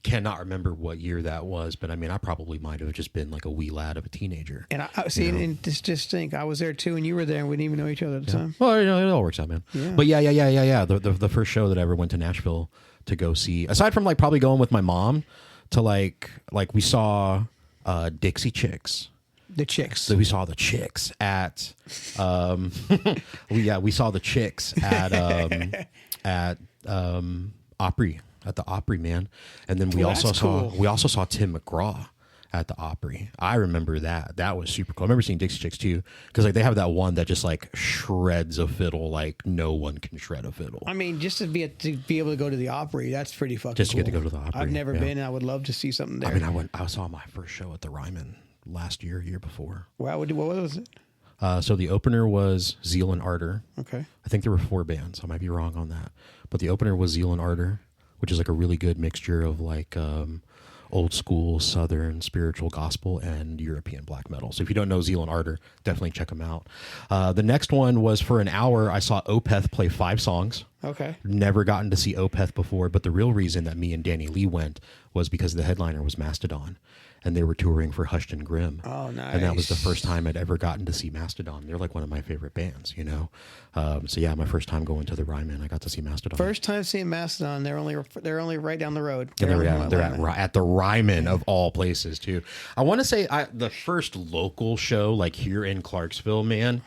cannot remember what year that was, but I mean, I probably might have just been like a wee lad of a teenager. And I see, and just think, I was there too, and you were there, and we didn't even know each other at the time. Well, you know, it all works out, man. Yeah. But yeah. The first show that I ever went to Nashville to go see, aside from like probably going with my mom to like we saw Dixie Chicks. The Chicks. So we saw the Chicks at we saw the Chicks at Opry. At the Opry, man. And then we also saw Tim McGraw at the Opry. I remember that. That was super cool. I remember seeing Dixie Chicks too, because like they have that one that just like shreds a fiddle like no one can shred a fiddle. I mean, just to be able to go to the Opry, that's pretty fucking just to cool. get to go to the Opry. I've never been, and I would love to see something there. I mean, I saw my first show at the Ryman last year before. Wow, what was it? So the opener was Zeal and Ardor. Okay. I think there were 4 bands. I might be wrong on that, but the opener was Zeal and Ardor, which is like a really good mixture of like old school Southern spiritual gospel and European black metal. So if you don't know Zeal and Ardor, definitely check them out. The next one was for an hour. I saw Opeth play 5 songs. Okay. Never gotten to see Opeth before, but the real reason that me and Danny Lee went was because the headliner was Mastodon, and they were touring for Hushed and Grim. Oh, nice. And that was the first time I'd ever gotten to see Mastodon. They're like one of my favorite bands, you know? So yeah, my first time going to the Ryman, I got to see Mastodon. First time seeing Mastodon, they're only right down the road. And they're at the Ryman of all places too. I want to say the first local show like here in Clarksville, man,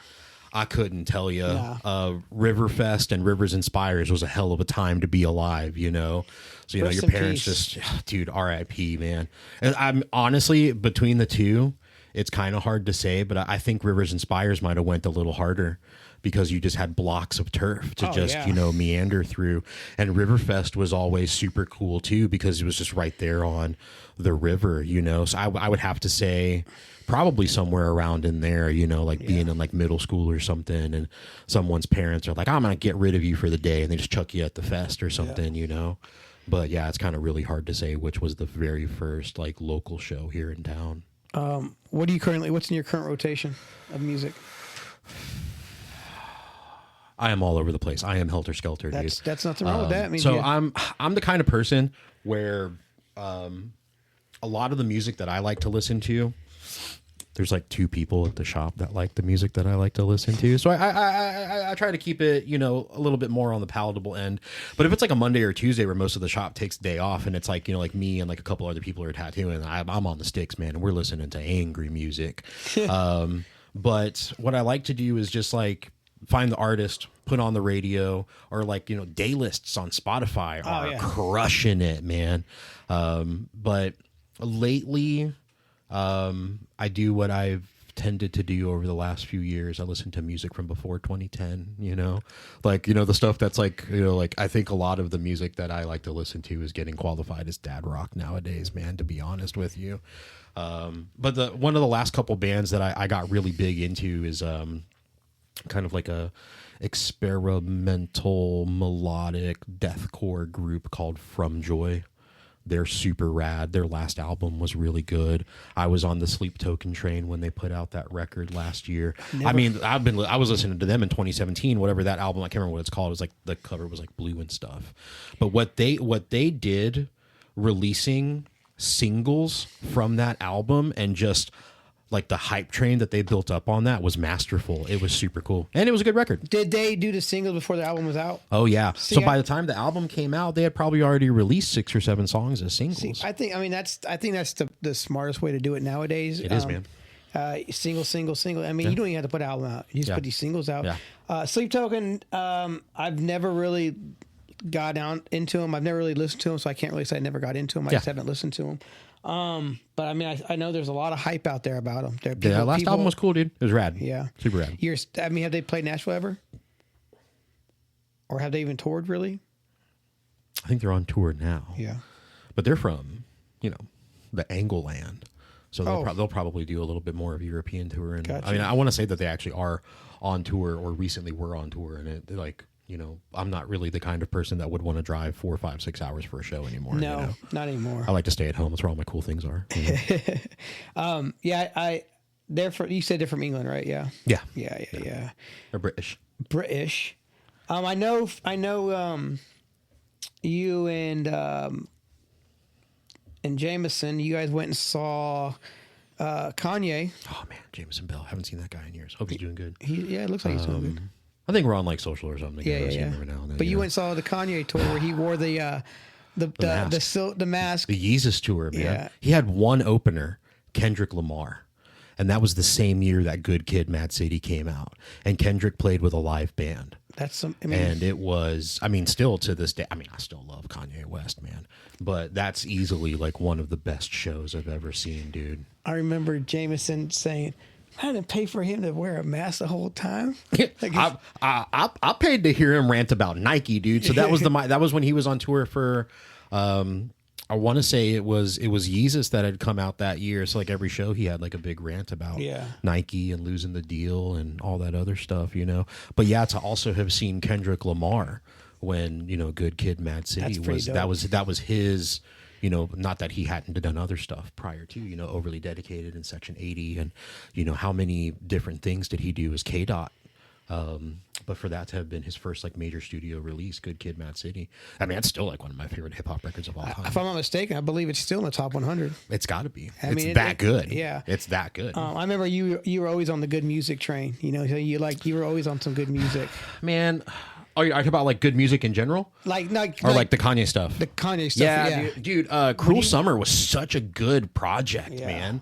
I couldn't tell you. Riverfest and Rivers and Spires was a hell of a time to be alive, you know? So, you know, your parents just, dude, RIP, man. And I'm honestly, between the two, it's kind of hard to say, but I think Rivers and Spires might have went a little harder because you just had blocks of turf to you know, meander through. And Riverfest was always super cool too, because it was just right there on the river, you know? So I would have to say probably somewhere around in there, you know, like being in like middle school or something, and someone's parents are like, I'm going to get rid of you for the day, and they just chuck you at the fest or something, you know? But yeah, it's kind of really hard to say which was the very first like local show here in town. What's in your current rotation of music? I am all over the place. I am helter skelter, dude. That's nothing wrong with that. I mean, so I'm the kind of person where a lot of the music that I like to listen to, there's like 2 people at the shop that like the music that I like to listen to. So I try to keep it, you know, a little bit more on the palatable end. But if it's like a Monday or Tuesday where most of the shop takes the day off, and it's like, you know, like me and like a couple other people are tattooing, I'm on the sticks, man, and we're listening to angry music. But what I like to do is just like find the artist, put on the radio, or like, you know, day lists on Spotify are crushing it, man. But lately, I do what I've tended to do over the last few years. I listen to music from before 2010, you know, like, you know, the stuff that's like, you know, like I think a lot of the music that I like to listen to is getting qualified as dad rock nowadays, man, to be honest with you. But one of the last couple bands that I got really big into is kind of like a experimental melodic deathcore group called From Joy. They're super rad. Their last album was really good. I was on the Sleep Token train when they put out that record last year. I was listening to them in 2017, whatever that album, I can't remember what it's called. It was like the cover was like blue and stuff. But what they did releasing singles from that album and just like the hype train that they built up on that was masterful. It was super cool. And it was a good record. Did they do the singles before the album was out? Oh, yeah. So by the time the album came out, they had probably already released 6 or 7 songs as singles. I think that's the smartest way to do it nowadays. It is, man. Single. I mean, you don't even have to put an album out. You just put these singles out. Yeah. Sleep Token, I've never really got down into them. I've never really listened to them, so I can't really say I never got into them. I just haven't listened to them. But I mean, I know there's a lot of hype out there about them. The last album was cool, dude. It was rad. Yeah. Super rad. Have they played Nashville ever? Or have they even toured, really? I think they're on tour now. Yeah. But they're from, you know, the Angleland. So they'll probably do a little bit more of European tour. And Gotcha. I mean, I want to say that they actually are on tour or recently were on tour. And it like, you know, I'm not really the kind of person that would want to drive 4, 5, 6 hours for a show anymore. No, you know? not anymore. I like to stay at home. That's where all my cool things are. You know? You said they're from England, right? Yeah. Yeah. They're British. I know you and Jameson, you guys went and saw Kanye. Oh man, Jameson Bell. Haven't seen that guy in years. Hope he's doing good. It looks like he's doing good. I think we're on like social or something. Yeah. Every now and then, But you went and saw the Kanye tour where he wore the mask. The Yeezus tour, man. Yeah. He had one opener, Kendrick Lamar. And that was the same year that Good Kid, Mad City came out. And Kendrick played with a live band. And it was, I mean, still to this day, I mean, I still love Kanye West, man. But that's easily like one of the best shows I've ever seen, dude. I remember Jameson saying, I didn't pay for him to wear a mask the whole time. I paid to hear him rant about Nike, dude. So that was when he was on tour for, I want to say it was Yeezus that had come out that year. So like every show he had like a big rant about Nike and losing the deal and all that other stuff, you know. But yeah, to also have seen Kendrick Lamar when, you know, Good Kid, Mad City that was his. You know, not that he hadn't done other stuff prior to, you know, Overly Dedicated and Section 80 and, you know, how many different things did he do as K-Dot? But for that to have been his first like major studio release, Good Kid, Mad City. I mean, that's still like one of my favorite hip hop records of all time. If I'm not mistaken, I believe it's still in the top 100. It's got to be. It's good. Yeah, it's that good. I remember you were always on the good music train. You know, so you were always on some good music. Man. Oh, you're talking about like good music in general? Like the Kanye stuff? The Kanye stuff, yeah. Dude, Cruel Summer was such a good project, man.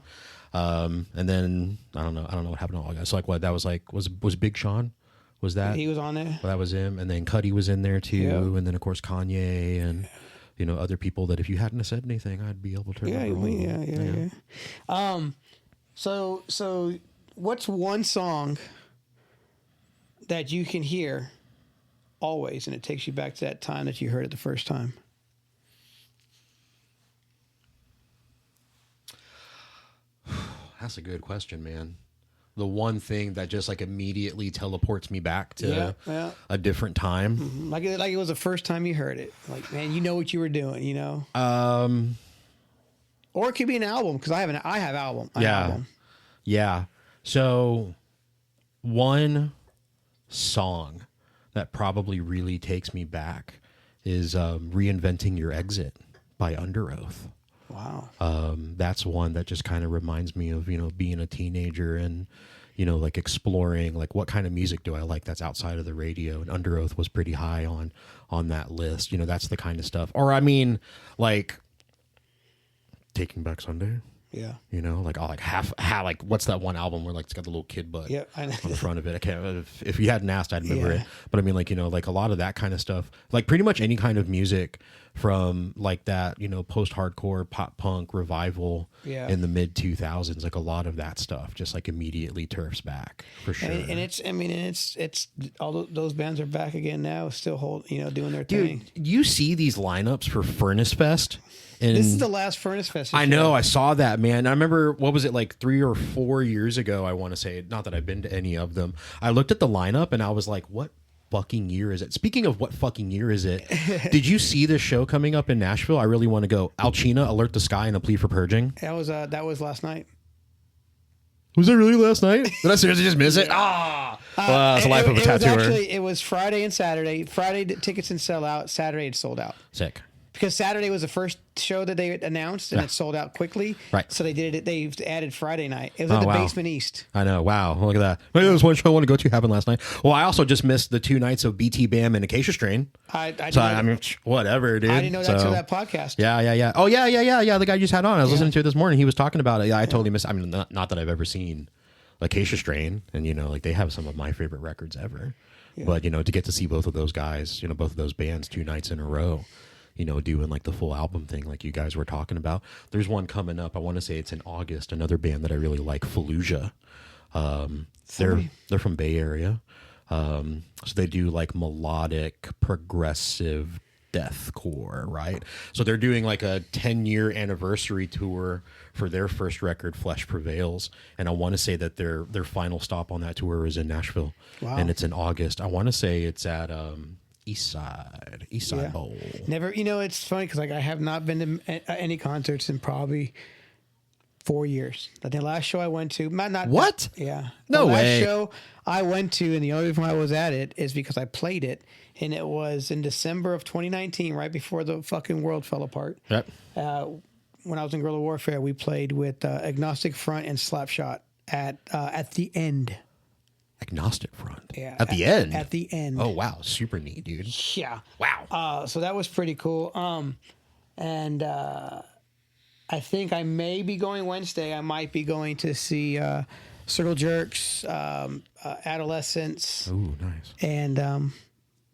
And then, I don't know what happened to all guys. So like what, that was like, was Big Sean? Was that? He was on there. Well, that was him. And then Cudi was in there too. Yep. And then of course Kanye and, you know, other people that if you hadn't said anything, I'd be able to remember. Yeah. So what's one song that you can hear always, and it takes you back to that time that you heard it the first time? That's a good question, man. The one thing that just like immediately teleports me back to a different time. Mm-hmm. Like it was the first time you heard it. Like, man, you know what you were doing, you know? Or it could be an album, because I have album. Yeah. So one song that probably really takes me back is Reinventing Your Exit by Under Oath. Wow. That's one that just kind of reminds me of, you know, being a teenager and, you know, like exploring like what kind of music do I like that's outside of the radio, and Under Oath was pretty high on that list. You know, that's the kind of stuff. Or I mean, like Taking Back Sunday. Yeah. You know, like half like what's that one album where like it's got the little kid butt on the front of it? I can't, if you hadn't asked, I'd remember it. But I mean, like, you know, like a lot of that kind of stuff, like pretty much any kind of music from like that, you know, post-hardcore pop punk revival in the mid 2000s, like a lot of that stuff just like immediately turfs back for sure. And it's all those bands are back again now, still doing their thing. Dude, you see these lineups for Furnace Fest. And this is the last Furnace Fest. I know. I saw that, man. I remember, what was it, like 3 or 4 years ago, I want to say. Not that I've been to any of them. I looked at the lineup and I was like, what fucking year is it? Speaking of what fucking year is it, did you see this show coming up in Nashville? I really want to go. Alcina, Alert the Sky, and A Plea for Purging. That was last night. Was it really last night? Did I seriously just miss it? Well, it's the life of a tattooer. It was Friday and Saturday. Friday, tickets didn't sell out. Saturday, it sold out. Sick. Because Saturday was the first show that they announced, and it sold out quickly. Right. So they added Friday night. It was at the Basement East. I know. Wow. Look at that. Maybe there was one show I want to go to happened last night. Well, I also just missed the 2 nights of BT Bam and Acacia Strain. I mean, whatever, dude. I didn't know that until that podcast. Yeah. Oh, yeah. The guy you just had on. I was listening to it this morning. He was talking about it. Yeah, I totally missed. I mean, not that I've ever seen Acacia Strain, and you know, like they have some of my favorite records ever. Yeah. But you know, to get to see both of those guys, you know, both of those bands 2 nights in a row, you know, doing like the full album thing like you guys were talking about. There's one coming up. I want to say it's in August. Another band that I really like, Fallujah. They're from Bay Area. So they do like melodic, progressive deathcore, right? So they're doing like a 10-year anniversary tour for their first record, Flesh Prevails, and I want to say that their final stop on that tour is in Nashville. Wow. And it's in August. I want to say it's at East Side Bowl. Never, it's funny because like I have not been to any concerts in probably 4 years. But the last show I went to, not what? Yeah, no the way. Last show I went to, and the only reason why I was at it is because I played it, and it was in December of 2019, right before the fucking world fell apart. Yep. When I was in Guerrilla Warfare, we played with Agnostic Front and Slapshot at the end. Agnostic Front. Yeah. At the end. At the end. Oh wow, super neat, dude. Yeah. Wow. So that was pretty cool. And I think I may be going Wednesday. I might be going to see Circle Jerks, Adolescents. Oh, nice. And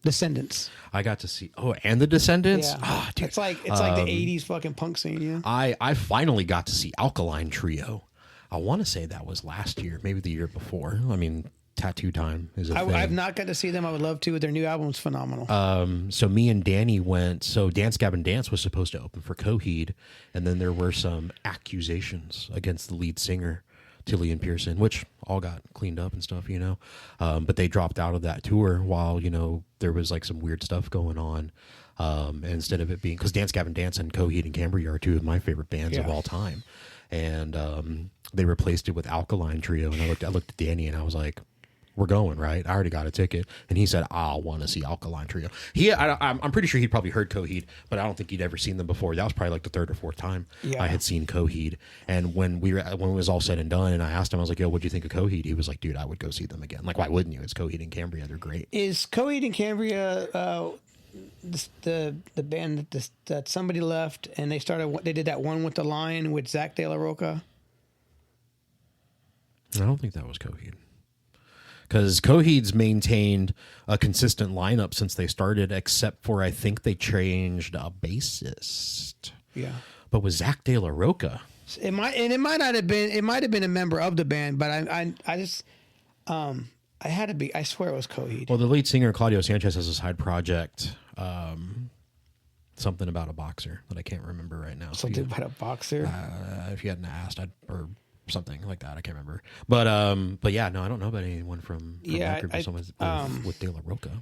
Descendants. I got to see. Oh, and the Descendants. Yeah. Oh, dude. It's like the '80s fucking punk scene. Yeah. I finally got to see Alkaline Trio. I want to say that was last year, maybe the year before. I mean, Tattoo Time is a thing. I've not got to see them. I would love to. Their new album's phenomenal. So me and Danny went. So Dance Gavin Dance was supposed to open for Coheed, and then there were some accusations against the lead singer, Tillian Pearson, which all got cleaned up and stuff, but they dropped out of that tour while, there was like some weird stuff going on. And instead of it being, because Dance Gavin Dance and Coheed and Cambria are two of my favorite bands of all time. And they replaced it with Alkaline Trio. And I looked at Danny and I was like, we're going, right? I already got a ticket. And he said, I want to see Alkaline Trio. I'm pretty sure he'd probably heard Coheed, but I don't think he'd ever seen them before. That was probably like the third or fourth time I had seen Coheed. And when it was all said and done, and I asked him, I was like, yo, what'd you think of Coheed? He was like, dude, I would go see them again. Like, why wouldn't you? It's Coheed and Cambria. They're great. Is Coheed and Cambria the band that somebody left and they did that one with the lion with Zach De La Roca? I don't think that was Coheed. Because Coheed's maintained a consistent lineup since they started, except for I think they changed a bassist. Yeah. But with Zach De La Roca. It might have been a member of the band, but I had to be. I swear it was Coheed. Well, the lead singer Claudio Sanchez has a side project, something about a boxer that I can't remember right now. Something about a boxer. If you hadn't asked, or something like that, I can't remember. But yeah, no, I don't know about anyone from that group with De La Roca.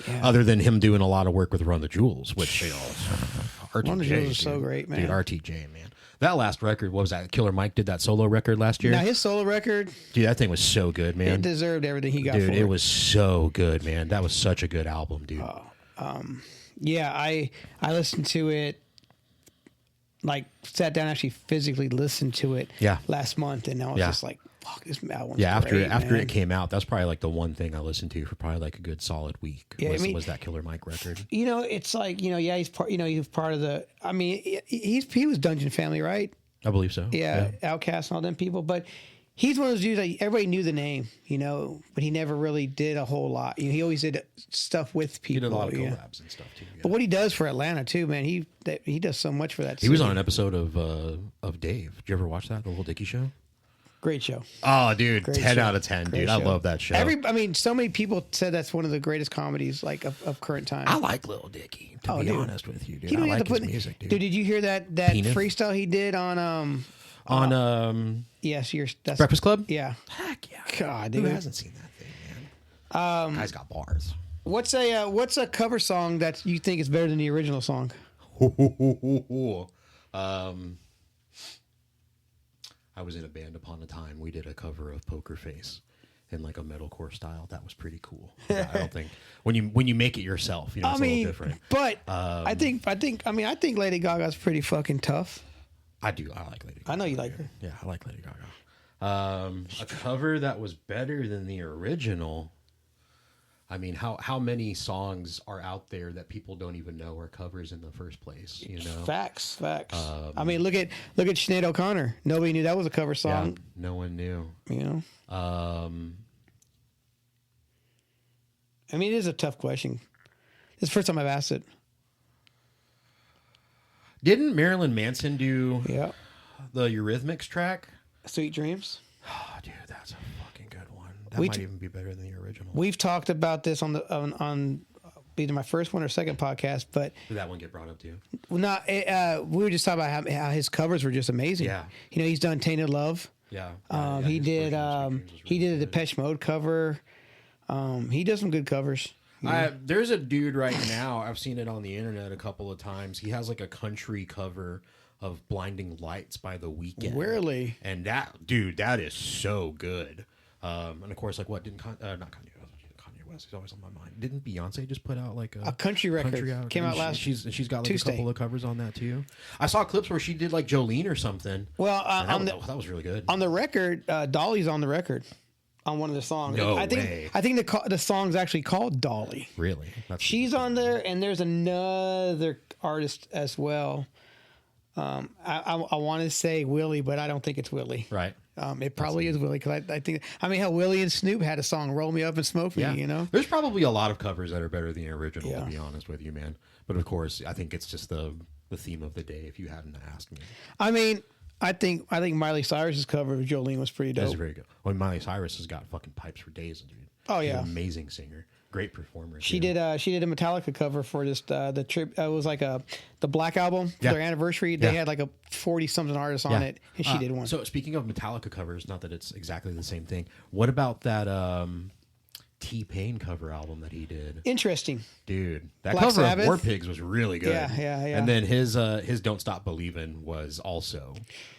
Yeah. Other than him doing a lot of work with Run the Jewels, which RTJ, Run the Jewels is so great, man. Dude, RTJ, man. That last record, what was that? Killer Mike did that solo record last year. Now his solo record, dude, that thing was so good, man. It deserved everything he got. Dude, for it was so good, man. That was such a good album, dude. Yeah, I listened to it. Like sat down, actually physically listened to it. Last month, and I was just like, "Fuck, this album." Yeah, after man. it came out, that's probably like the one thing I listened to for probably like a good solid week. Yeah, was that Killer Mike record? It's like he's part. He's part of the. I mean, he was Dungeon Family, right? I believe so. Yeah, Outkast and all them people, but he's one of those dudes that everybody knew the name, but he never really did a whole lot. He always did stuff with people. He did a lot of collabs and stuff too. Yeah. But what he does for Atlanta too, man, he does so much for that. He was on an episode of Dave. Did you ever watch that, the Little Dicky show? Great show. Oh, dude, Great 10 show. out of 10, Great dude. show. I love that show. So many people said that's one of the greatest comedies of current time. I like Little Dicky, to be honest with you, dude. I like his music, dude. Dude, did you hear that freestyle he did on yes, that's Breakfast Club? Yeah. Heck yeah. God, dude. Who hasn't seen that thing, man? Guy's got bars. What's a cover song that you think is better than the original song? I was in a band upon a time. We did a cover of Poker Face in like a metalcore style. That was pretty cool. I don't think when you make it yourself, it's a little different. But I think Lady Gaga's pretty fucking tough. I do. I like Lady Gaga. I know you like her. Yeah, I like Lady Gaga. A cover that was better than the original. I mean, how many songs are out there that people don't even know are covers in the first place? Facts. I mean, look at Sinead O'Connor. Nobody knew that was a cover song. Yeah, no one knew. I mean, it is a tough question. It's the first time I've asked it. Didn't Marilyn Manson do the Eurythmics track? Sweet Dreams? Oh, dude, that's a fucking good one. That might even be better than the original. We've talked about this on either my first one or second podcast, but did that one get brought up too? Not. We were just talking about how his covers were just amazing. Yeah. He's done "Tainted Love." Yeah. He did. He did a Depeche Mode cover. He does some good covers. There's a dude right now. I've seen it on the internet a couple of times. He has like a country cover of "Blinding Lights" by The Weeknd. Really? And that is so good. And of course, like what didn't not Kanye West is always on my mind. Didn't Beyonce just put out like a country record? Came out last. She's got like Tuesday. a couple of covers on that too. I saw clips where she did like Jolene or something. Well, that was really good. On the record, Dolly's on the record on one of the songs. No I way. think the song's actually called Dolly. Really? She's on there, and there's another artist as well. I want to say Willie, but I don't think it's Willie. Right. It probably is Willie because I think how Willie and Snoop had a song "Roll Me Up and Smoke Me." Yeah. There's probably a lot of covers that are better than the original, to be honest with you, man. But of course, I think it's just the theme of the day. If you hadn't asked me, I think Miley Cyrus's cover of Jolene was pretty dope. That's very good. Well, Miley Cyrus has got fucking pipes for days, dude. Oh She's yeah, an amazing singer, great performer. She did a Metallica cover for this the trip. It was like the Black Album for their anniversary. They had like a 40-something artists on it, and she did one. So speaking of Metallica covers, not that it's exactly the same thing. What about that T-Pain cover album that he did? Interesting, dude. That Black cover Sabbath? of War Pigs was really good. Yeah. And then his Don't Stop Believin' was also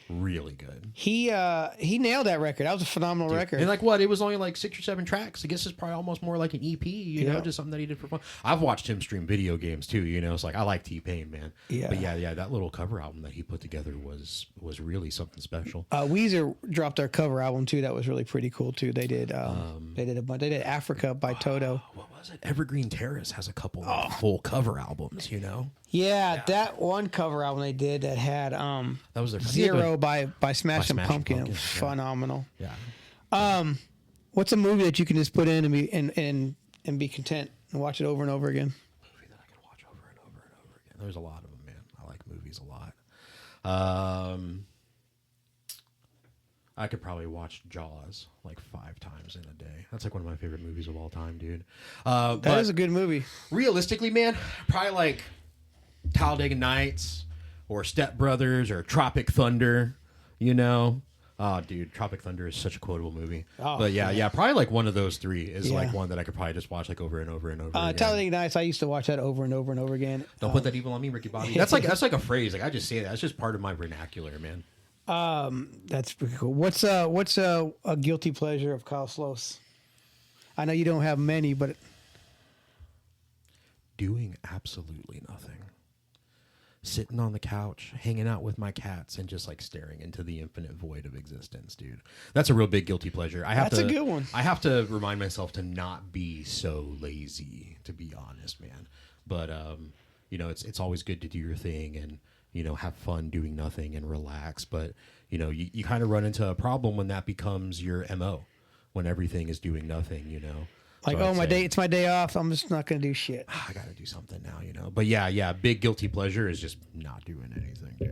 really good. He nailed that record. That was a phenomenal record. And like what? It was only like 6 or 7 tracks. I guess it's probably almost more like an EP, you know, just something that he did for fun. I've watched him stream video games too, you know. It's like I like T-Pain, man. Yeah. But yeah, that little cover album that he put together was really something special. Weezer dropped their cover album too. That was really pretty cool too. They did they did Africa by Toto. What was it? Evergreen Terrace has a couple of full cover albums, you know. Yeah, that one cover album they did that had that was their Zero by Smashing Pumpkin. Pumpkins, Phenomenal. Yeah. What's a movie that you can just put in and be content and watch it over and over again? Movie that I can watch over and over and over again. There's a lot of them, man. I like movies a lot. I could probably watch Jaws like 5 times in a day. That's like one of my favorite movies of all time, dude. That is a good movie. Realistically, man, probably like Talladega Nights or Step Brothers or Tropic Thunder, you know. Oh, dude, Tropic Thunder is such a quotable movie. Oh, but yeah, probably like one of those 3 is like one that I could probably just watch like over and over and over again. Talladega Nights, I used to watch that over and over and over again. Don't put that evil on me, Ricky Bobby. That's like a phrase. Like I just say that. That's just part of my vernacular, man. That's pretty cool. What's a guilty pleasure of Kyle Sloas? I know you don't have many, but doing absolutely nothing. Sitting on the couch, hanging out with my cats, and just like staring into the infinite void of existence, dude. That's a real big guilty pleasure. That's a good one. I have to remind myself to not be so lazy, to be honest, man. But you know, it's always good to do your thing and, you know, have fun doing nothing and relax. But, you know, you kind of run into a problem when that becomes your MO, when everything is doing nothing, you know. Like, so it's my day off. I'm just not going to do shit. I got to do something now, you know. But yeah, big guilty pleasure is just not doing anything. Dude.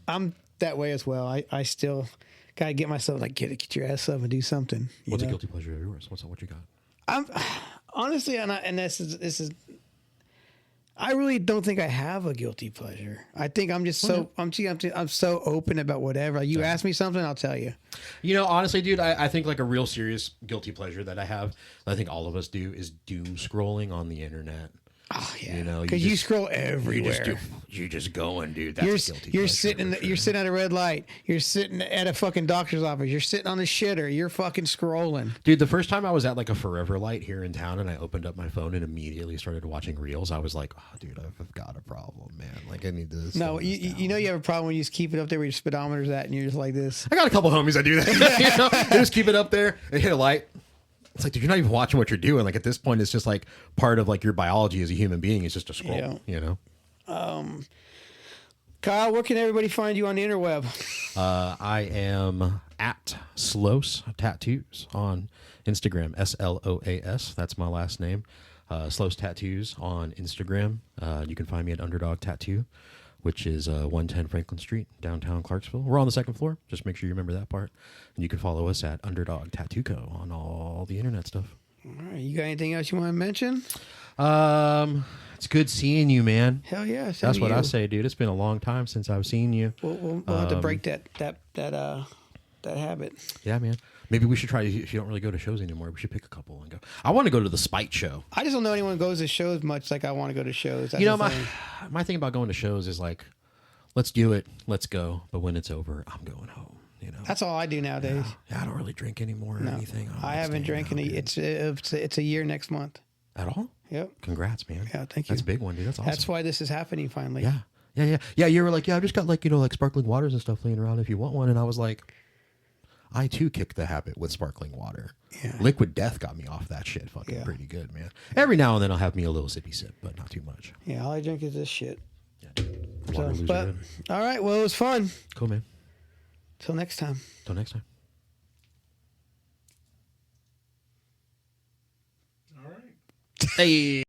I'm that way as well. I still got to get myself like, get your ass up and do something. What's a guilty pleasure of yours? What you got? I'm honestly, and this is. I really don't think I have a guilty pleasure. I think I'm just I'm so open about whatever. You ask me something, I'll tell you. You know, honestly, dude, I think like a real serious guilty pleasure that I have, I think all of us do, is doom scrolling on the internet. Oh yeah, you know, because you scroll everywhere. You're just going, dude. That's guilty. You're sitting. You're sitting at a red light. You're sitting at a fucking doctor's office. You're sitting on the shitter. You're fucking scrolling, dude. The first time I was at like a Forever Light here in town, and I opened up my phone and immediately started watching reels, I was like, oh, dude, I've got a problem, man. Like I need to. No, you know you have a problem when you just keep it up there where your speedometer's at, and you're just like this. I got a couple homies that do that. You know, they just keep it up there and hit a light. It's like, dude, you're not even watching what you're doing. Like at this point, it's just like part of like your biology as a human being. It's just a scroll, you know? Kyle, where can everybody find you on the interweb? I am at Sloas Tattoos on Instagram, SLOAS. That's my last name. Sloas Tattoos on Instagram. You can find me at Underdog Tattoo, which is 110 Franklin Street, downtown Clarksville. We're on the 2nd floor. Just make sure you remember that part. And you can follow us at Underdog Tattoo Co. on all the internet stuff. All right. You got anything else you want to mention? It's good seeing you, man. Hell yeah. That's what I say, dude. It's been a long time since I've seen you. We'll have to break that habit. Yeah, man. Maybe we should try. If you don't really go to shows anymore, we should pick a couple and go. I want to go to the Spite show. I just don't know anyone who goes to shows much like I want to go to shows. That's my thing about going to shows is like, let's do it, let's go. But when it's over, I'm going home. You know, that's all I do nowadays. Yeah, I don't really drink anymore or anything. I haven't drank in it's a year next month. At all? Yep. Congrats, man. Yeah, thank you. That's a big one, dude. That's awesome. That's why this is happening finally. Yeah. You were like, I've just got like sparkling waters and stuff laying around if you want one. And I was like, I too kicked the habit with sparkling water. Yeah. Liquid Death got me off that shit fucking pretty good, man. Every now and then I'll have me a little sippy sip, but not too much. Yeah, all I drink is this shit. Yeah. All right, well, it was fun. Cool, man. Till next time. All right. Hey.